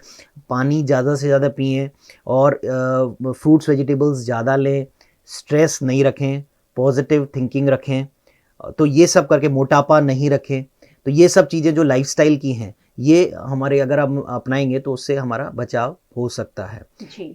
पानी ज़्यादा से ज़्यादा पिएं और फ्रूट्स वेजिटेबल्स ज़्यादा लें। स्ट्रेस नहीं रखें, पॉजिटिव थिंकिंग रखें। तो ये सब करके मोटापा नहीं रखें। तो ये सब चीज़ें जो लाइफस्टाइल की हैं, ये हमारे अगर हम अपनाएंगे तो उससे हमारा बचाव हो सकता है।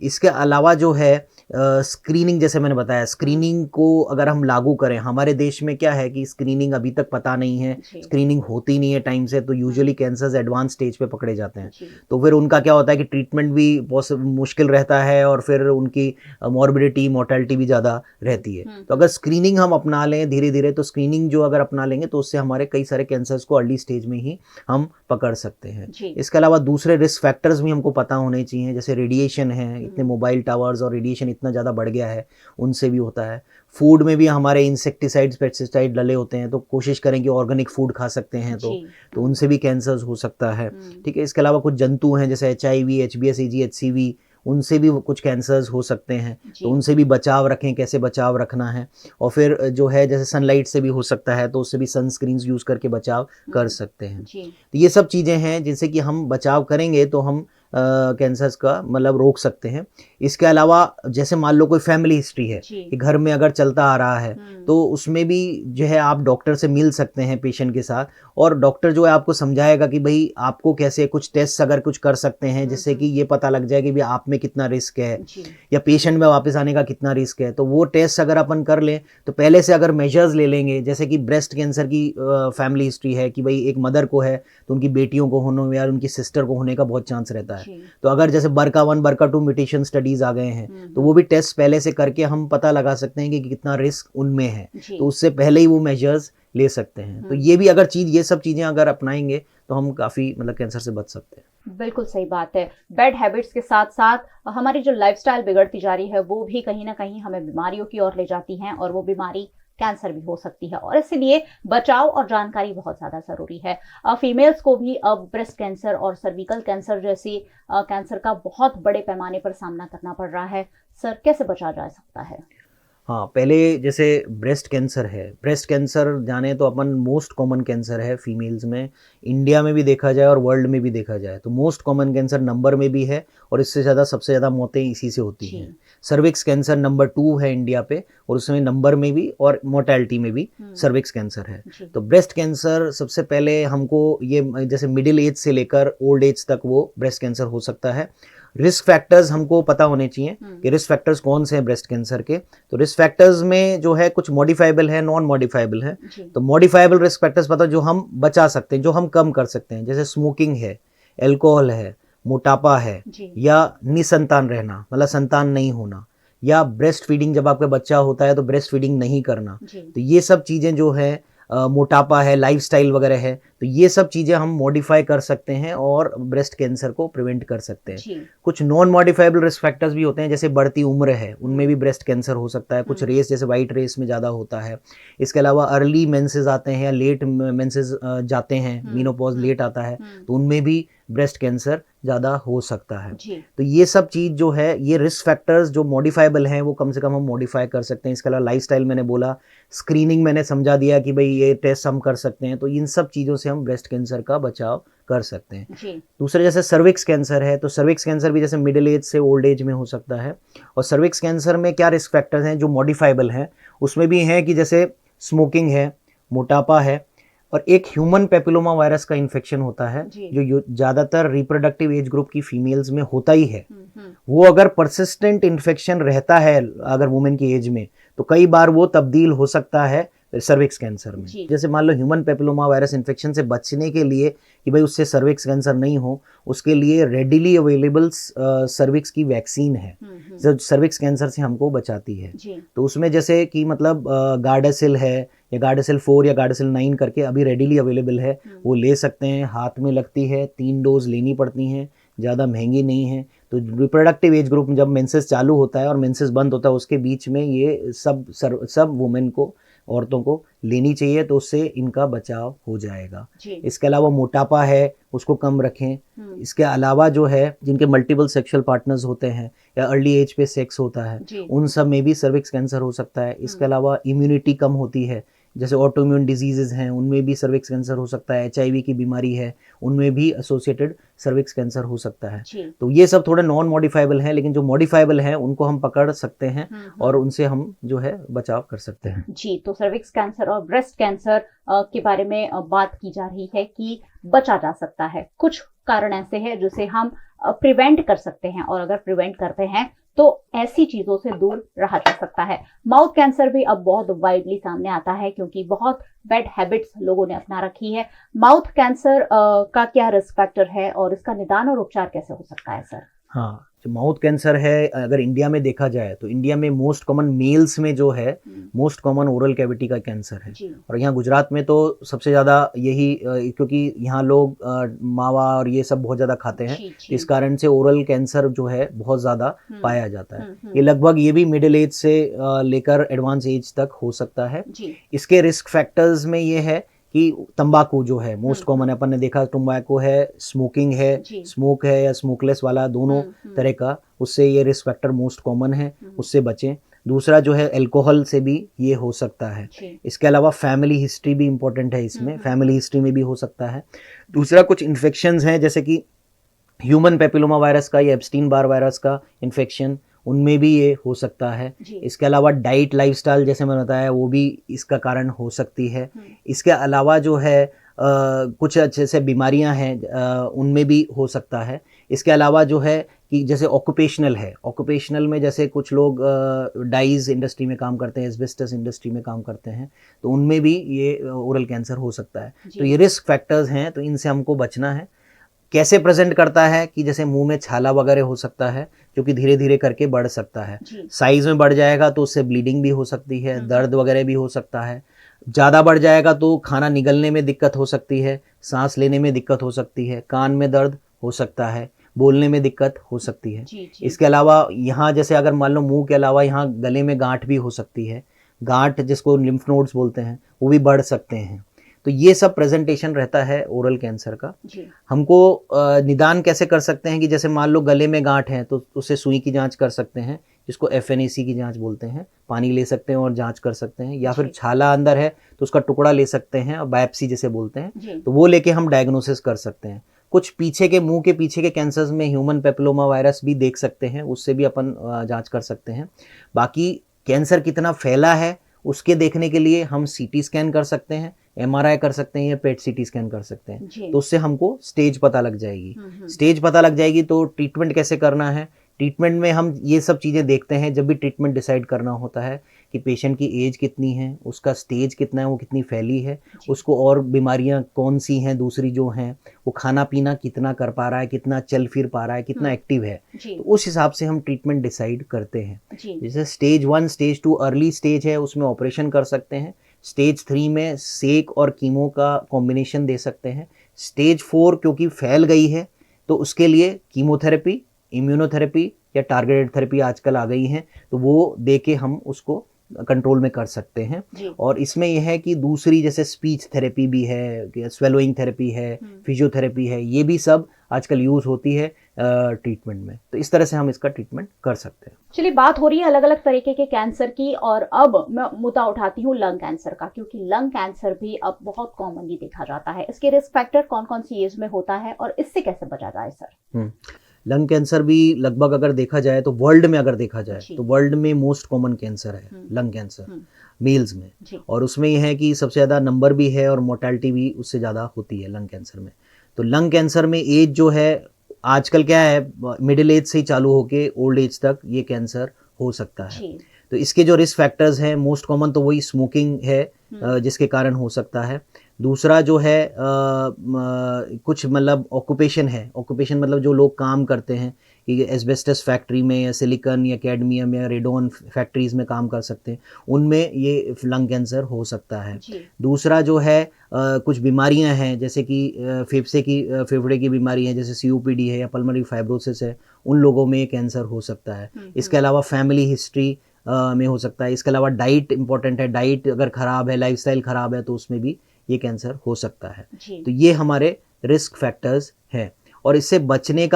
इसके अलावा जो है स्क्रीनिंग, जैसे मैंने बताया, स्क्रीनिंग को अगर हम लागू करें, हमारे देश में क्या है कि स्क्रीनिंग अभी तक पता नहीं है, स्क्रीनिंग होती नहीं है टाइम से, तो यूजुअली कैंसर्स एडवांस स्टेज पे पकड़े जाते हैं। तो फिर उनका क्या होता है कि ट्रीटमेंट भी बहुत मुश्किल रहता है और फिर उनकी मॉर्बिडिटी, मोर्टेलिटी भी ज़्यादा रहती है। तो अगर स्क्रीनिंग हम अपना लें धीरे धीरे, तो स्क्रीनिंग जो अगर अपना लेंगे तो उससे हमारे कई सारे कैंसर्स को अर्ली स्टेज में ही हम पकड़ सकते हैं। इसके अलावा दूसरे रिस्क फैक्टर्स भी हमको पता होने चाहिए, जैसे रेडिएशन है। इतने मोबाइल टावर्स और रेडिएशन इतना ज़्यादा बढ़ गया है, उनसे भी होता है। फूड में भी हमारे इंसेक्टिसाइड्स, पेस्टिसाइड डले होते हैं, तो कोशिश करें कि ऑर्गेनिक फूड खा सकते हैं तो उनसे भी कैंसर्स हो सकता है। ठीक है। इसके अलावा कुछ जंतु हैं जैसे HIV, HBS, AG, HCV, उनसे भी कुछ कैंसर्स हो सकते हैं, तो उनसे भी बचाव रखें। कैसे बचाव रखना है, और फिर जो है जैसे सनलाइट से भी हो सकता है, तो उससे भी सनस्क्रीन्स यूज़ करके बचाव कर सकते हैं। तो ये सब चीज़ें हैं जिनसे कि हम बचाव करेंगे तो हम कैंसर्स का मतलब रोक सकते हैं। इसके अलावा जैसे मान लो कोई फैमिली हिस्ट्री है कि घर में अगर चलता आ रहा है, तो उसमें भी जो है आप डॉक्टर से मिल सकते हैं पेशेंट के साथ, और डॉक्टर जो है आपको समझाएगा कि भाई आपको कैसे कुछ टेस्ट अगर कुछ कर सकते हैं, जिससे कि ये पता लग जाए कि भाई आप में कितना रिस्क है या पेशेंट में वापस आने का कितना रिस्क है। तो वो टेस्ट अगर अपन कर लें तो पहले से अगर मेजर्स ले लेंगे, जैसे कि ब्रेस्ट कैंसर की फैमिली हिस्ट्री है कि भाई एक मदर को है तो उनकी बेटियों को होने या उनकी सिस्टर को होने का बहुत चांस रहता है। तो अगर जैसे BRCA1, BRCA2 म्यूटेशन स्टडीज आ गए हैं, तो वो भी टेस्ट पहले से करके हम पता लगा सकते हैं कि कितना रिस्क उनमें है, तो उससे पहले ही वो मेजर्स ले सकते हैं। तो ये भी अगर ये सब चीज़ें अगर अपनाएंगे तो हम काफ़ी मतलब कैंसर से बच सकते हैं। बिल्कुल सही बात है। बैड हैबिट्स के साथ साथ हमारी जो लाइफस्टाइल बिगड़ती जा रही है वो भी कहीं ना कहीं हमें बीमारियों की ओर ले जाती हैं, और वो बीमारी कैंसर भी हो सकती है, और इसलिए बचाव और जानकारी बहुत ज़्यादा ज़रूरी है। फीमेल्स को भी अब ब्रेस्ट कैंसर और सर्विकल कैंसर जैसी कैंसर का बहुत बड़े पैमाने पर सामना करना पड़ रहा है। सर, कैसे बचा जा सकता है? हाँ, पहले जैसे ब्रेस्ट कैंसर है, ब्रेस्ट कैंसर जाने तो अपन मोस्ट कॉमन कैंसर है फीमेल्स में, इंडिया में भी देखा जाए और वर्ल्ड में भी देखा जाए तो मोस्ट कॉमन कैंसर नंबर में भी है, और इससे ज़्यादा सबसे ज़्यादा मौतें इसी से होती हैं। सर्विक्स कैंसर नंबर 2 है इंडिया पे, और उसमें नंबर में भी और मोर्टेलिटी में भी सर्विक्स कैंसर है। तो ब्रेस्ट कैंसर सबसे पहले हमको ये जैसे मिडिल एज से लेकर ओल्ड एज तक वो ब्रेस्ट कैंसर हो सकता है। रिस्क फैक्टर्स हमको पता होने चाहिए कि रिस्क फैक्टर्स कौन से हैं ब्रेस्ट कैंसर के। तो रिस्क फैक्टर्स में जो है कुछ मॉडिफाइबल है, नॉन मॉडिफाइबल है। तो मॉडिफाइबल रिस्क फैक्टर्स पता जो हम बचा सकते हैं, जो हम कम कर सकते हैं, जैसे स्मोकिंग है, अल्कोहल है, मोटापा है, या निसंतान रहना मतलब संतान नहीं होना, या ब्रेस्ट फीडिंग जब आपका बच्चा होता है तो ब्रेस्ट फीडिंग नहीं करना। तो ये सब चीज़ें जो है मोटापा है, लाइफस्टाइल वगैरह है, तो ये सब चीज़ें हम मॉडिफाई कर सकते हैं और ब्रेस्ट कैंसर को प्रिवेंट कर सकते हैं। कुछ नॉन मॉडिफाइबल रिस्क फैक्टर्स भी होते हैं, जैसे बढ़ती उम्र है, उनमें भी ब्रेस्ट कैंसर हो सकता है। कुछ रेस जैसे वाइट रेस में ज़्यादा होता है। इसके अलावा अर्ली मेंसेस आते हैं या लेट मेंसेस जाते हैं, मीनोपॉज लेट आता है, तो उनमें भी ब्रेस्ट कैंसर ज़्यादा हो सकता है। तो ये सब चीज़ जो है, ये रिस्क फैक्टर्स जो मॉडिफाइबल हैं वो कम से कम हम मॉडिफाई कर सकते हैं। इसके अलावा लाइफस्टाइल मैंने बोला, स्क्रीनिंग मैंने समझा दिया कि भाई ये टेस्ट हम कर सकते हैं, तो इन सब चीज़ों से हम ब्रेस्ट कैंसर का बचाव कर सकते हैं। दूसरे जैसे सर्विक्स कैंसर है, तो सर्विक्स कैंसर भी जैसे मिडिल एज से ओल्ड एज में हो सकता है। और सर्विक्स कैंसर में क्या रिस्क फैक्टर्स हैं जो मॉडिफाइबल हैं, उसमें भी हैं कि जैसे स्मोकिंग है, मोटापा है, और एक ह्यूमन पेपिलोमा वायरस का इन्फेक्शन होता है जो ज़्यादातर रिप्रोडक्टिव एज ग्रुप की फीमेल्स में होता ही है। वो अगर परसिस्टेंट इन्फेक्शन रहता है अगर वुमेन की एज में, तो कई बार वो तब्दील हो सकता है सर्विक्स कैंसर में। जैसे मान लो ह्यूमन पेपिलोमा वायरस इन्फेक्शन से बचने के लिए कि भाई उससे सर्विक्स कैंसर नहीं हो, उसके लिए रेडिली अवेलेबल सर्विक्स की वैक्सीन है जो सर्विक्स कैंसर से हमको बचाती है। तो उसमें जैसे कि मतलब गार्डासिल है या गार्डासिल 4 या गार्डासिल 9 करके अभी रेडिली अवेलेबल है, वो ले सकते हैं। हाथ में लगती है, 3 डोज लेनी पड़ती हैं, ज़्यादा महंगी नहीं है। तो रिप्रोडक्टिव एज ग्रुप में जब मेंसेस चालू होता है और मेंसेस बंद होता है, उसके बीच में ये सब वुमेन को, औरतों को लेनी चाहिए, तो उससे इनका बचाव हो जाएगा। इसके अलावा मोटापा है, उसको कम रखें। इसके अलावा जो है जिनके मल्टीपल सेक्सुअल पार्टनर्स होते हैं या अर्ली एज पे सेक्स होता है, उन सब में भी सर्विक्स कैंसर हो सकता है। इसके अलावा इम्यूनिटी कम होती है, जैसे ऑटोइम्यून डिजीजेज हैं, उनमें भी सर्विक्स कैंसर हो सकता है। HIV की बीमारी है, उनमें भी एसोसिएटेड सर्विक्स कैंसर हो सकता है। तो ये सब थोड़े नॉन मॉडिफाइबल हैं, लेकिन जो मॉडिफाइबल हैं उनको हम पकड़ सकते हैं और उनसे हम जो है बचाव कर सकते हैं। जी, तो सर्विक्स कैंसर और ब्रेस्ट कैंसर के बारे में बात की जा रही है कि बचा जा सकता है। कुछ कारण ऐसे हैं जिसे हम प्रिवेंट कर सकते हैं, और अगर प्रिवेंट करते हैं तो ऐसी चीजों से दूर रहा जा सकता है। माउथ कैंसर भी अब बहुत वाइडली सामने आता है क्योंकि बहुत बैड हैबिट्स लोगों ने अपना रखी है। माउथ कैंसर का क्या रिस्क फैक्टर है और इसका निदान और उपचार कैसे हो सकता है सर? हाँ, जो माउथ कैंसर है, अगर इंडिया में देखा जाए तो इंडिया में मोस्ट कॉमन मेल्स में जो है मोस्ट कॉमन ओरल कैविटी का कैंसर है। और यहाँ गुजरात में तो सबसे ज़्यादा यही, क्योंकि यहाँ लोग मावा और ये सब बहुत ज़्यादा खाते हैं, इस कारण से ओरल कैंसर जो है बहुत ज़्यादा पाया जाता है। ये लगभग ये भी मिडिल एज से लेकर एडवांस एज तक हो सकता है। इसके रिस्क फैक्टर्स में ये है कि तंबाकू जो है मोस्ट कॉमन है, अपन ने देखा तंबाकू है, स्मोकिंग है, स्मोक है या स्मोकलेस वाला, दोनों तरह का, उससे ये रिस्क फैक्टर मोस्ट कॉमन है, उससे बचें। दूसरा जो है अल्कोहल से भी ये हो सकता है। इसके अलावा फैमिली हिस्ट्री भी इम्पोर्टेंट है, इसमें फैमिली हिस्ट्री में भी हो सकता है। दूसरा कुछ इन्फेक्शंस हैं जैसे कि ह्यूमन पेपिलोमा वायरस का या एप्स्टीन बार वायरस का इन्फेक्शन, उनमें भी ये हो सकता है। इसके अलावा डाइट लाइफस्टाइल जैसे मैंने बताया वो भी इसका कारण हो सकती है। इसके अलावा जो है कुछ अच्छे से बीमारियां हैं उनमें भी हो सकता है। इसके अलावा जो है कि जैसे ऑक्यूपेशनल है, ऑक्यूपेशनल में जैसे कुछ लोग डाइज इंडस्ट्री में काम करते हैं, एस्बेस्टस इंडस्ट्री में काम करते हैं, तो उनमें भी ये ओरल कैंसर हो सकता है। तो ये रिस्क फैक्टर्स हैं, तो इनसे हमको बचना है। कैसे प्रेजेंट करता है कि जैसे मुंह में छाला वगैरह हो सकता है जो कि धीरे धीरे करके बढ़ सकता है। साइज में बढ़ जाएगा तो उससे ब्लीडिंग भी हो सकती है, दर्द वगैरह भी हो सकता है। ज़्यादा बढ़ जाएगा तो खाना निगलने में दिक्कत हो सकती है, सांस लेने में दिक्कत हो सकती है, कान में दर्द हो सकता है, बोलने में दिक्कत हो सकती है। जी, जी। इसके अलावा यहाँ जैसे अगर मान लो मुंह के अलावा यहाँ गले में गांठ भी हो सकती है, गांठ जिसको लिम्फ नोड्स बोलते हैं वो भी बढ़ सकते हैं। तो ये सब प्रेजेंटेशन रहता है ओरल कैंसर का। जी। हमको निदान कैसे कर सकते हैं कि जैसे मान लो गले में गांठ है तो उससे सुई की जांच कर सकते हैं, जिसको FNAC की जांच बोलते हैं, पानी ले सकते हैं और जांच कर सकते हैं, या फिर छाला अंदर है तो उसका टुकड़ा ले सकते हैं और बायोप्सी जिसे बोलते हैं, तो वो लेके हम डायग्नोसिस कर सकते हैं। कुछ पीछे के मुंह के पीछे के कैंसर्स में ह्यूमन पेपिलोमा वायरस भी देख सकते हैं, उससे भी अपन जांच कर सकते हैं। बाकी कैंसर कितना फैला है उसके देखने के लिए हम CT स्कैन कर सकते हैं, MRI कर सकते हैं या PET CT स्कैन कर सकते हैं, तो उससे हमको स्टेज पता लग जाएगी। स्टेज पता लग जाएगी तो ट्रीटमेंट कैसे करना है, ट्रीटमेंट में हम ये सब चीज़ें देखते हैं जब भी ट्रीटमेंट डिसाइड करना होता है कि पेशेंट की एज कितनी है, उसका स्टेज कितना है, वो कितनी फैली है, उसको और बीमारियां कौन सी हैं दूसरी जो हैं, वो खाना पीना कितना कर पा रहा है, कितना चल फिर पा रहा है, कितना एक्टिव है, तो उस हिसाब से हम ट्रीटमेंट डिसाइड करते हैं। जैसे स्टेज 1 स्टेज 2 अर्ली स्टेज है, उसमें ऑपरेशन कर सकते हैं। स्टेज 3 में सेक और कीमो का कॉम्बिनेशन दे सकते हैं। स्टेज 4 क्योंकि फैल गई है तो उसके लिए कीमोथेरेपी, इम्यूनोथेरेपी या टारगेटेड थेरेपी आजकल आ गई हैं, तो वो दे के हम उसको कंट्रोल में कर सकते हैं। और इसमें यह है कि दूसरी जैसे स्पीच थेरेपी भी है, स्वेलोइंग थेरेपी है, फिजियोथेरेपी है, ये भी सब आजकल यूज़ होती है ट्रीटमेंट में। तो इस तरह से हम इसका ट्रीटमेंट कर सकते हैं। चलिए, बात हो रही है अलग अलग तरीके के कैंसर की, और अब मैं मुद्दा उठाती हूँ लंग कैंसर का, क्योंकि लंग कैंसर भी अब बहुत कॉमनली देखा जाता है। इसके रिस्क फैक्टर कौन कौन सी एज में होता है और इससे कैसे बचा जाए सर? लंग कैंसर भी लगभग अगर देखा जाए तो वर्ल्ड में अगर देखा जाए तो वर्ल्ड में मोस्ट कॉमन कैंसर है लंग कैंसर मेल्स में, और उसमें यह है कि सबसे ज़्यादा नंबर भी है और मोर्टेलिटी भी उससे ज़्यादा होती है लंग कैंसर में। तो लंग कैंसर में एज जो है आजकल क्या है, मिडिल एज से ही चालू होके ओल्ड एज तक ये कैंसर हो सकता है। तो इसके जो रिस्क फैक्टर्स हैं, मोस्ट कॉमन तो वही स्मोकिंग है जिसके कारण हो सकता है। दूसरा जो है कुछ मतलब ऑक्यूपेशन है, ऑक्यूपेशन मतलब जो लोग काम करते हैं कि एस्बेस्टस फैक्ट्री में या सिलिकॉन या कैडमियम या रेडोन फैक्ट्रीज में काम कर सकते हैं, उनमें ये लंग कैंसर हो सकता है। दूसरा जो है कुछ बीमारियां हैं जैसे कि फेफड़े की बीमारी है, जैसे COPD है या पल्मोनरी फाइब्रोसिस है, उन लोगों में ये कैंसर हो सकता है। इसके अलावा फैमिली हिस्ट्री में हो सकता है। इसके अलावा डाइट इंपॉर्टेंट है, डाइट अगर ख़राब है, लाइफस्टाइल ख़राब है तो उसमें भी ये कैंसर हो सकता है। तो ये हमारे रिस्क फैक्टर्स हैं। और इससे बचने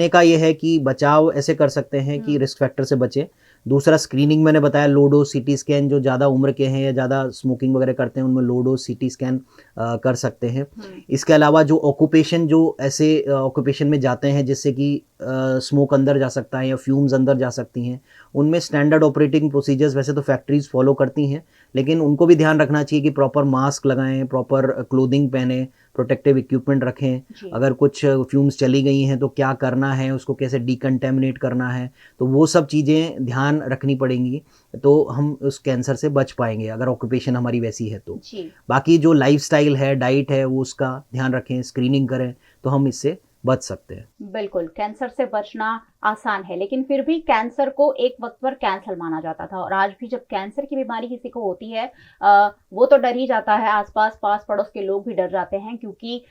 का ये है कि बचाव ऐसे कर सकते हैं कि रिस्क फैक्टर से बचें। दूसरा स्क्रीनिंग मैंने बताया, लो डोज CT स्कैन, जो ज़्यादा उम्र के हैं या ज़्यादा स्मोकिंग वगैरह करते हैं उनमें लो डोज CT स्कैन कर सकते हैं। इसके अलावा जो ऑक्यूपेशन, जो ऐसे ऑक्यूपेशन में जाते हैं जिससे कि स्मोक अंदर जा सकता है या फ्यूम्स अंदर जा सकती हैं, उनमें स्टैंडर्ड ऑपरेटिंग प्रोसीजर्स वैसे तो फैक्ट्रीज फॉलो करती हैं, लेकिन उनको भी ध्यान रखना चाहिए कि प्रॉपर मास्क लगाएं, प्रॉपर क्लोथिंग पहने, प्रोटेक्टिव इक्विपमेंट रखें। अगर कुछ फ्यूम्स चली गई हैं तो क्या करना है, उसको कैसे डिकंटेमिनेट करना है, तो वो सब चीज़ें ध्यान रखनी पड़ेंगी, तो हम उस कैंसर से बच पाएंगे अगर ऑक्यूपेशन हमारी वैसी है तो। बाकी जो लाइफस्टाइल है, डाइट है, वो उसका ध्यान रखें, स्क्रीनिंग करें, तो हम इससे बच सकते हैं। बिल्कुल, कैंसर से बचना आसान है, लेकिन फिर भी कैंसर को एक वक्त पर कैंसर माना जाता था, और आज भी जब कैंसर की बीमारी किसी को होती है वो तो डर ही जाता है, आसपास पास पड़ोस के लोग भी डर जाते हैं, क्योंकि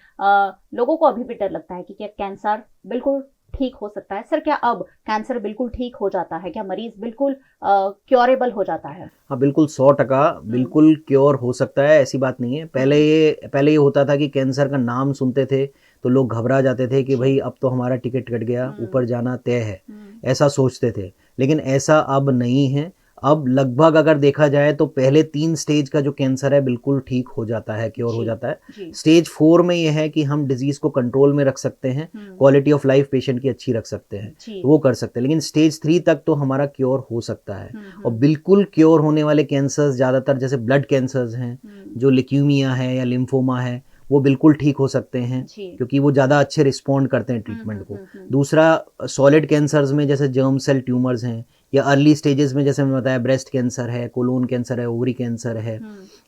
लोगों को अभी भी डर लगता है कि क्या कैंसर बिल्कुल ठीक हो सकता है। सर, क्या अब कैंसर बिल्कुल ठीक हो जाता है? क्या मरीज बिल्कुल क्योरेबल हो जाता है? हाँ, बिल्कुल 100% बिल्कुल क्योर हो सकता है, ऐसी बात नहीं है। पहले ये होता था कि कैंसर का नाम सुनते थे तो लोग घबरा जाते थे कि भाई अब तो हमारा टिकट कट गया, ऊपर जाना तय है, ऐसा सोचते थे। लेकिन ऐसा अब नहीं है। अब लगभग अगर देखा जाए तो पहले 3 स्टेज का जो कैंसर है बिल्कुल ठीक हो जाता है, क्योर हो जाता है। स्टेज 4 में यह है कि हम डिजीज को कंट्रोल में रख सकते हैं, क्वालिटी ऑफ लाइफ पेशेंट की अच्छी रख सकते हैं, वो कर सकते हैं। लेकिन स्टेज 3 तक तो हमारा क्योर हो सकता है। और बिल्कुल क्योर होने वाले कैंसर्स ज़्यादातर जैसे ब्लड कैंसर्स हैं, जो ल्यूकीमिया है या लिम्फोमा है, वो बिल्कुल ठीक हो सकते हैं क्योंकि वो ज़्यादा अच्छे रिस्पॉन्ड करते हैं ट्रीटमेंट को। दूसरा, सॉलिड कैंसर्स में जैसे जर्म सेल ट्यूमर्स हैं, या अर्ली स्टेजेस में जैसे मैंने बताया ब्रेस्ट कैंसर है, कोलोन कैंसर है, ओवरी कैंसर है,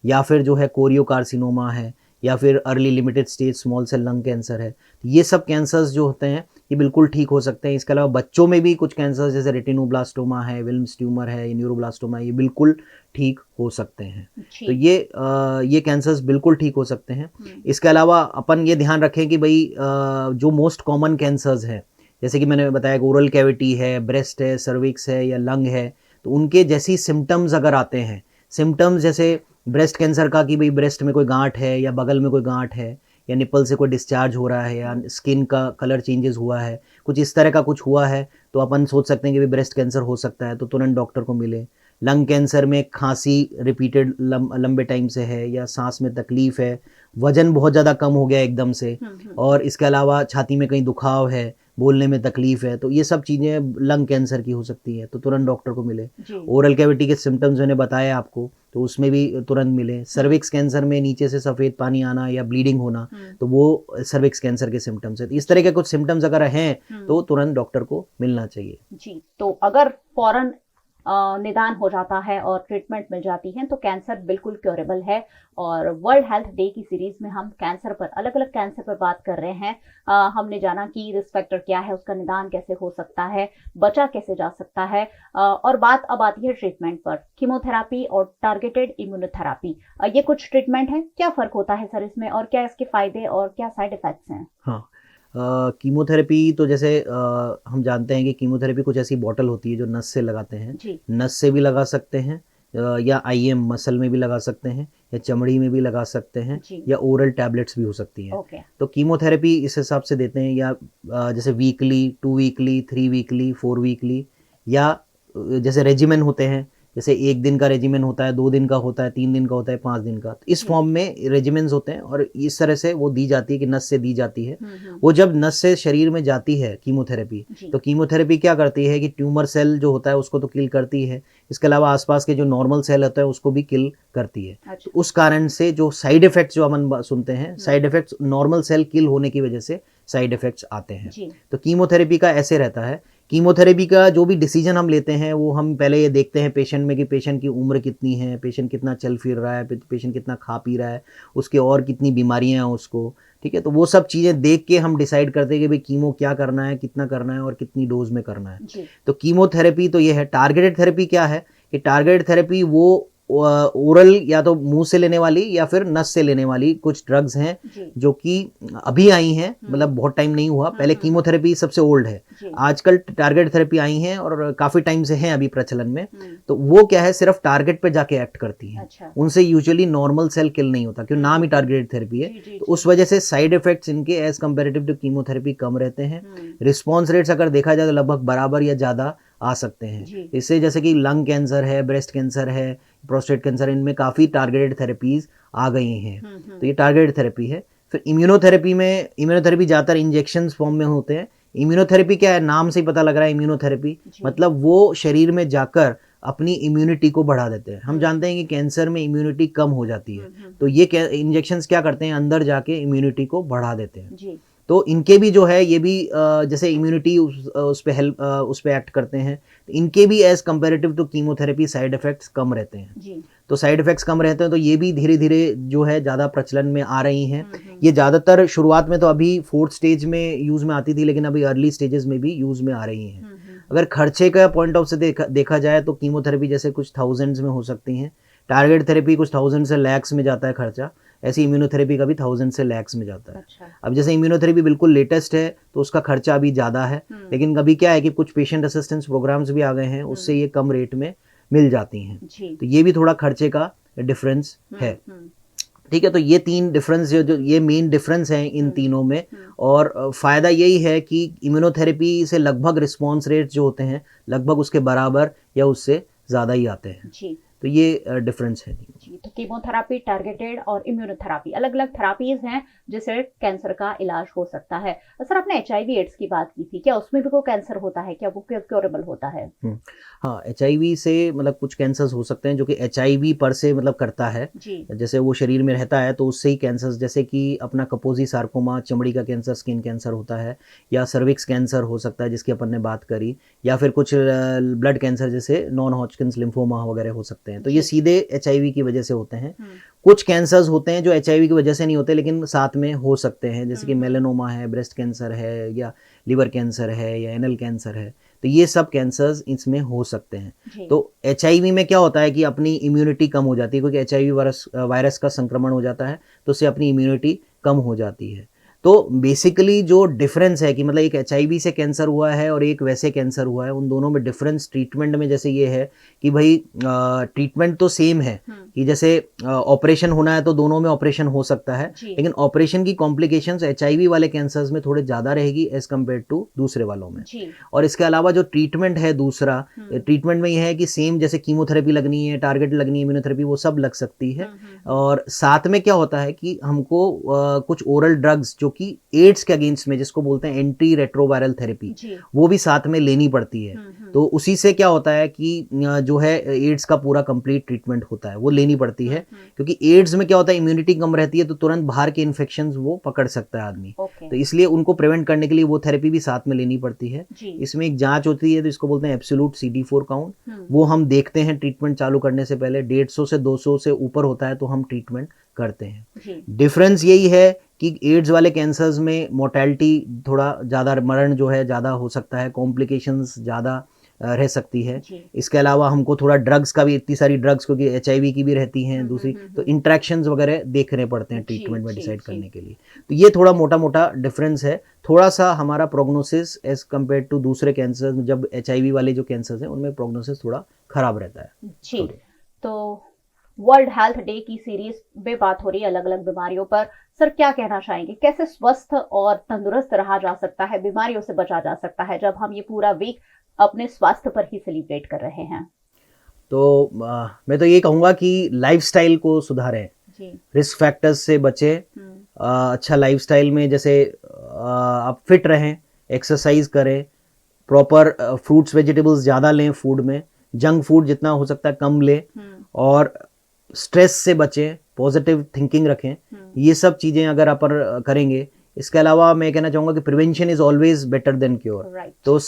या फिर जो है कोरियोकार्सिनोमा है, या फिर early limited stage small cell lung cancer है, तो ये सब कैंसर्स जो होते हैं ये बिल्कुल ठीक हो सकते हैं। इसके अलावा बच्चों में भी कुछ कैंसर जैसे रेटिनोब्लास्टोमा है, विल्म्स ट्यूमर है, न्यूरोब्लास्टोमा है, ये बिल्कुल ठीक हो सकते हैं। तो ये कैंसर्स बिल्कुल ठीक हो सकते हैं। इसके अलावा अपन ये ध्यान रखें कि भाई जो मोस्ट कॉमन कैंसर्स हैं, जैसे कि मैंने बताया ओरल कैविटी है, ब्रेस्ट है, सर्विक्स है या लंग है, तो उनके जैसी सिम्टम्स अगर आते हैं, सिम्टम्स जैसे ब्रेस्ट कैंसर का कि भाई ब्रेस्ट में कोई गांठ है या बगल में कोई गांठ है या निपल से कोई डिस्चार्ज हो रहा है या स्किन का कलर चेंजेस हुआ है, कुछ इस तरह का कुछ हुआ है, तो अपन सोच सकते हैं कि भाई ब्रेस्ट कैंसर हो सकता है, तो तुरंत डॉक्टर को मिले। लंग कैंसर में खांसी रिपीटेड लंबे टाइम से है या सांस में तकलीफ है, वजन बहुत ज़्यादा कम हो गया एकदम से, और इसके अलावा छाती में कहीं दुखाव है, बोलने में तकलीफ है, तो ये सब चीज़ें लंग कैंसर की हो सकती है, तो तुरंत डॉक्टर को मिले। ओरल कैविटी के सिम्टम्स मैंने बताया आपको, तो उसमें भी तुरंत मिले। सर्विक्स कैंसर में नीचे से सफ़ेद पानी आना या ब्लीडिंग होना, तो वो सर्विक्स कैंसर के सिम्टम्स है। तो इस तरह के कुछ सिम्टम्स अगर हैं तो तुरंत डॉक्टर को मिलना चाहिए। जी, तो अगर फौरन निदान हो जाता है और ट्रीटमेंट मिल जाती है तो कैंसर बिल्कुल क्योरेबल है। और वर्ल्ड हेल्थ डे की सीरीज में हम कैंसर पर, अलग अलग कैंसर पर बात कर रहे हैं। हमने जाना कि रिस्क फैक्टर क्या है, उसका निदान कैसे हो सकता है, बचा कैसे जा सकता है, और बात अब आती है ट्रीटमेंट पर। कीमोथेरापी और टारगेटेड इम्यूनोथेरापी, ये कुछ ट्रीटमेंट है, क्या फ़र्क होता है सर इसमें, और क्या इसके फ़ायदे और क्या साइड इफ़ेक्ट्स हैं? हाँ, कीमोथेरेपी तो जैसे हम जानते हैं कि कीमोथेरेपी कुछ ऐसी बॉटल होती है जो नस से लगाते हैं, नस से भी लगा सकते हैं या आईएम मसल में भी लगा सकते हैं या चमड़ी में भी लगा सकते हैं या ओरल टैबलेट्स भी हो सकती हैं। तो कीमोथेरेपी इस हिसाब से देते हैं, या जैसे वीकली, 2 वीकली, 3 वीकली, 4 वीकली, या जैसे रेजिमेंट होते हैं, जैसे 1 दिन का रेजिमेंट होता है, 2 दिन का होता है, 3 दिन का होता है, 5 दिन का, तो इस फॉर्म में रेजिमेंट्स होते हैं और इस तरह से वो दी जाती है कि नस से दी जाती है। वो जब नस से शरीर में जाती है कीमोथेरेपी, तो कीमोथेरेपी क्या करती है कि ट्यूमर सेल जो होता है उसको तो किल करती है, इसके अलावा आसपास के जो नॉर्मल सेल होता है उसको भी किल करती है। तो उस कारण से जो साइड इफेक्ट्स जो हम सुनते हैं, साइड इफेक्ट्स नॉर्मल सेल किल होने की वजह से साइड इफेक्ट्स आते हैं। तो कीमोथेरेपी का ऐसे रहता है। कीमोथेरेपी का जो भी डिसीजन हम लेते हैं वो हम पहले ये देखते हैं पेशेंट में कि पेशेंट की उम्र कितनी है, पेशेंट कितना चल फिर रहा है, पेशेंट कितना खा पी रहा है, उसके और कितनी बीमारियां हैं उसको, ठीक है। तो वो सब चीज़ें देख के हम डिसाइड करते हैं कि भाई कीमो क्या करना है, कितना करना है और कितनी डोज में करना है। तो कीमोथेरेपी तो ये है। टारगेटेड थेरेपी क्या है कि टारगेटेड थेरेपी वो ओरल या तो मुंह से लेने वाली या फिर नस से लेने वाली कुछ ड्रग्स हैं जो कि अभी आई हैं, मतलब बहुत टाइम नहीं हुआ। पहले कीमोथेरेपी सबसे ओल्ड है, आजकल टारगेट थेरेपी आई हैं और काफ़ी टाइम से हैं अभी प्रचलन में। तो वो क्या है, सिर्फ टारगेट पे जाके एक्ट करती हैं। उनसे यूजुअली नॉर्मल सेल किल नहीं होता, क्योंकि नाम ही टारगेटेड थेरेपी है। तो उस वजह से साइड इफेक्ट्स इनके एज कम्पेरेटिव टू कीमोथेरेपी कम रहते हैं। रिस्पॉन्स रेट्स अगर देखा जाए तो लगभग बराबर या ज़्यादा आ सकते हैं। इससे जैसे कि लंग कैंसर है, ब्रेस्ट कैंसर है, प्रोस्टेट कैंसर, इनमें काफ़ी टारगेटेड थेरेपीज आ गई हैं। तो ये टारगेटेड थेरेपी है। फिर इम्यूनोथेरेपी में, इम्यूनोथेरेपी ज़्यादातर इंजेक्शन फॉर्म में होते हैं। इम्यूनोथेरेपी क्या है, नाम से ही पता लग रहा है इम्यूनोथेरेपी, मतलब वो शरीर में जाकर अपनी इम्यूनिटी को बढ़ा देते हैं। हम जानते हैं कि कैंसर में इम्यूनिटी कम हो जाती है, तो ये इंजेक्शंस क्या करते हैं, अंदर जाके इम्यूनिटी को बढ़ा देते हैं। तो इनके भी जो है ये भी जैसे इम्यूनिटी उस पे एक्ट करते हैं, तो इनके भी as comparative to chemotherapy side effects कम रहते हैं। तो साइड इफेक्ट्स कम रहते हैं, तो ये भी धीरे धीरे जो है ज़्यादा प्रचलन में आ रही हैं। ये ज़्यादातर शुरुआत में तो अभी 4th स्टेज में यूज़ में आती थी, लेकिन अभी अर्ली स्टेजेस में भी यूज़ में आ रही हैं। अगर खर्चे का पॉइंट ऑफ से देखा जाए तो कीमोथेरेपी जैसे कुछ थाउजेंड्स में हो सकती हैं, टारगेट थेरेपी कुछ 1000 से लैक्स में जाता है खर्चा, ऐसी इम्यूनोथेरेपी का भी 1000 से लैक्स में जाता है। अब जैसे इम्यूनोथेरेपी बिल्कुल लेटेस्ट है तो उसका खर्चा अभी ज़्यादा है, लेकिन कभी क्या है कि कुछ पेशेंट असिस्टेंस प्रोग्राम्स भी आ गए हैं, उससे ये कम रेट में मिल जाती हैं। तो ये भी थोड़ा खर्चे का डिफरेंस है, ठीक है। तो ये 3 डिफरेंस जो ये मेन डिफरेंस हैं इन तीनों में। और फ़ायदा यही है कि इम्यूनोथेरेपी से लगभग रिस्पॉन्स रेट जो होते हैं लगभग उसके बराबर या उससे ज़्यादा ही आते हैं। तो ये डिफरेंस है। जी, तो कीमोथेरापी, टारगेटेड और इम्यूनोथेरापी अलग अलग थेरापीज हैं जिससे कैंसर का इलाज हो सकता है। सर, आपने HIV एड्स की बात की थी, क्या उसमें भी कोई कैंसर होता है, क्या वो क्योरेबल होता है? हाँ, HIV से मतलब कुछ कैंसर्स हो सकते हैं जो कि HIV पर से मतलब करता है, जैसे वो शरीर में रहता है तो उससे ही कैंसर्स, जैसे कि अपना कपोजी सार्कोमा, चमड़ी का कैंसर, स्किन कैंसर होता है, या सर्विक्स कैंसर हो सकता है जिसकी अपन ने बात करी, या फिर कुछ ब्लड कैंसर जैसे नॉन हॉजकिंस लिम्फोमा वगैरह हो सकते हैं। तो ये सीधे HIV की वजह वजह से होते हैं, कुछ कैंसर्स होते हैं जो HIV की वजह से नहीं होते लेकिन साथ में हो सकते हैं, जैसे कि मेलानोमा है, ब्रेस्ट कैंसर है, या लिवर कैंसर है, या एनल कैंसर है, तो ये सब कैंसर्स इसमें हो सकते हैं। तो HIV में क्या होता है कि अपनी इम्यूनिटी कम हो जाती है, क्योंकि HIV वायरस का संक्रमण हो जाता है तो उससे अपनी इम्यूनिटी कम हो जाती है। तो बेसिकली जो डिफरेंस है कि मतलब एक HIV से कैंसर हुआ है और एक वैसे कैंसर हुआ है, उन दोनों में डिफरेंस ट्रीटमेंट में जैसे ये है कि भाई ट्रीटमेंट तो सेम है कि जैसे ऑपरेशन होना है तो दोनों में ऑपरेशन हो सकता है, लेकिन ऑपरेशन की कॉम्प्लिकेशंस HIV वाले कैंसर्स में थोड़े ज़्यादा रहेगी एज कम्पेयर टू दूसरे वालों में। और इसके अलावा जो ट्रीटमेंट है दूसरा, ट्रीटमेंट में यह है कि सेम जैसे कीमोथेरेपी लगनी है, टारगेट लगनी है, इम्यूनोथेरेपी, वो सब लग सकती है। और साथ में क्या होता है कि हमको कुछ ओरल ड्रग्स जो कि एड्स के अगेंस्ट में, जिसको बोलते हैं एंटी रेट्रोवायरल थेरेपी, वो भी साथ में लेनी पड़ती है। तो उसी से क्या होता है कि जो है एड्स का पूरा कंप्लीट ट्रीटमेंट होता है, वो लेनी पड़ती है, क्योंकि एड्स में क्या होता है इम्यूनिटी कम रहती है तो तुरंत बाहर के इन्फेक्शंस वो पकड़ सकता है आदमी, तो इसलिए उनको प्रिवेंट करने के लिए वो थेरेपी भी साथ में लेनी पड़ती है। इसमें एक जांच होती है तो इसको बोलते हैं एब्सोल्यूट CD4 काउंट, वो हम देखते हैं ट्रीटमेंट चालू करने से पहले। 150 से 200 से ऊपर होता है तो हम ट्रीटमेंट करते हैं। डिफरेंस यही है कि एड्स वाले कैंसर्स में मोर्टेलिटी थोड़ा ज़्यादा, मरण जो है ज़्यादा हो सकता है, कॉम्प्लिकेशंस ज़्यादा रह सकती है। इसके अलावा हमको थोड़ा ड्रग्स का भी, इतनी सारी ड्रग्स क्योंकि HIV की भी रहती हैं दूसरी, तो इंट्रैक्शंस वगैरह देखने पड़ते हैं ट्रीटमेंट में डिसाइड करने के लिए। तो ये थोड़ा मोटा मोटा डिफरेंस है। थोड़ा सा हमारा प्रोग्नोसिस एज कम्पेयर टू दूसरे कैंसर, जब HIV वाले जो कैंसर्स हैं उनमें प्रोग्नोसिस थोड़ा खराब रहता है। जी, तो वर्ल्ड हेल्थ डे की सीरीज में बात हो रही है अलग अलग बीमारियों पर। सर क्या कहना चाहेंगे, कैसे स्वस्थ और तंदुरुस्त रहा जा सकता है, बीमारियों से बचा जा सकता है जब हम ये पूरा वीक अपने स्वास्थ्य पर ही सेलिब्रेट कर रहे हैं? तो मैं तो ये कहूँगा कि लाइफस्टाइल को सुधारें, रिस्क फैक्टर्स से बचें, अच्छा लाइफस्टाइल में जैसे आप फिट रहें, एक्सरसाइज करें, प्रॉपर फ्रूट्स वेजिटेबल्स ज़्यादा लें फूड में, जंक फूड जितना हो सकता है कम लें, और स्ट्रेस से बचें, पॉजिटिव थिंकिंग रखें। ये सब चीज़ें अगर अपन करेंगे। इसके अलावा मैं कहना चाहूँगा कि prevention is always better than cure. तो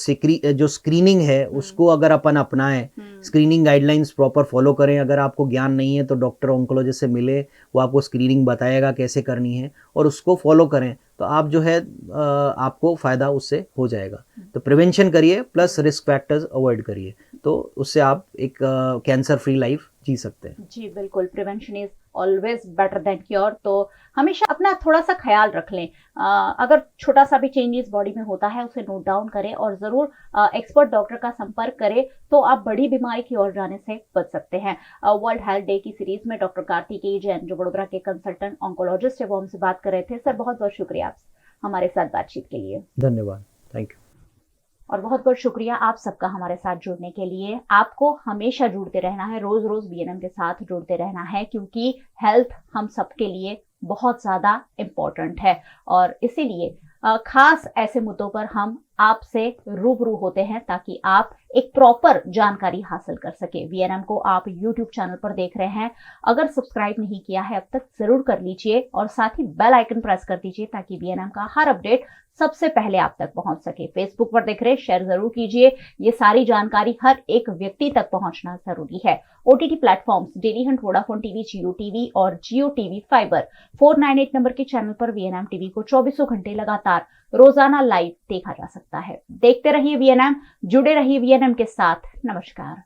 जो स्क्रीनिंग है उसको अगर अपन अपनाएं, स्क्रीनिंग गाइडलाइंस प्रॉपर फॉलो करें। अगर आपको ज्ञान नहीं है तो डॉक्टर ऑन्कोलॉजिस्ट से मिले, वो आपको स्क्रीनिंग बताएगा कैसे करनी है, और उसको फॉलो करें तो आप जो है आपको फ़ायदा उससे हो जाएगा। तो प्रिवेंशन करिए प्लस रिस्क फैक्टर्स अवॉइड करिए, तो उससे आप एक कैंसर फ्री लाइफ जी सकते हैं। जी बिल्कुल, prevention is always better than cure. तो हमेशा अपना थोड़ा सा ख्याल रख लें। अगर छोटा सा भी चेंजेस बॉडी में होता है उसे नोट डाउन करें और ज़रूर एक्सपर्ट डॉक्टर का संपर्क करें, तो आप बड़ी बीमारी की ओर जाने से बच सकते हैं। वर्ल्ड हेल्थ डे की सीरीज में डॉक्टर कार्तिकेय जैन जो वडोदरा के कंसल्टेंट ऑन्कोलॉजिस्ट है वो हमसे बात कर रहे थे। सर बहुत बहुत शुक्रिया आप हमारे साथ बातचीत के लिए। धन्यवाद, थैंक यू। और बहुत बहुत शुक्रिया आप सबका हमारे साथ जुड़ने के लिए। आपको हमेशा जुड़ते रहना है, रोज रोज BNM के साथ जुड़ते रहना है, क्योंकि हेल्थ हम सबके लिए बहुत ज़्यादा इम्पोर्टेंट है और इसीलिए खास ऐसे मुद्दों पर हम आपसे रूबरू होते हैं ताकि आप एक प्रॉपर जानकारी हासिल कर सके। VNM को आप YouTube चैनल पर देख रहे हैं, अगर सब्सक्राइब नहीं किया है अब तक जरूर कर लीजिए और साथ ही बेल आइकन प्रेस कर दीजिए ताकि VNM का हर अपडेट सबसे पहले आप तक पहुंच सके। फेसबुक पर देख रहे शेयर जरूर कीजिए, ये सारी जानकारी हर एक व्यक्ति तक पहुंचना जरूरी है। OTT platforms Dailyhunt, Vodafone TV, Jio TV और जियो टीवी फाइबर 498 नंबर के चैनल पर VNM टीवी को 24 घंटे लगातार रोजाना लाइव देखा जा सकता है। देखते रहिए VNM, जुड़े रहिए VNM के साथ। नमस्कार।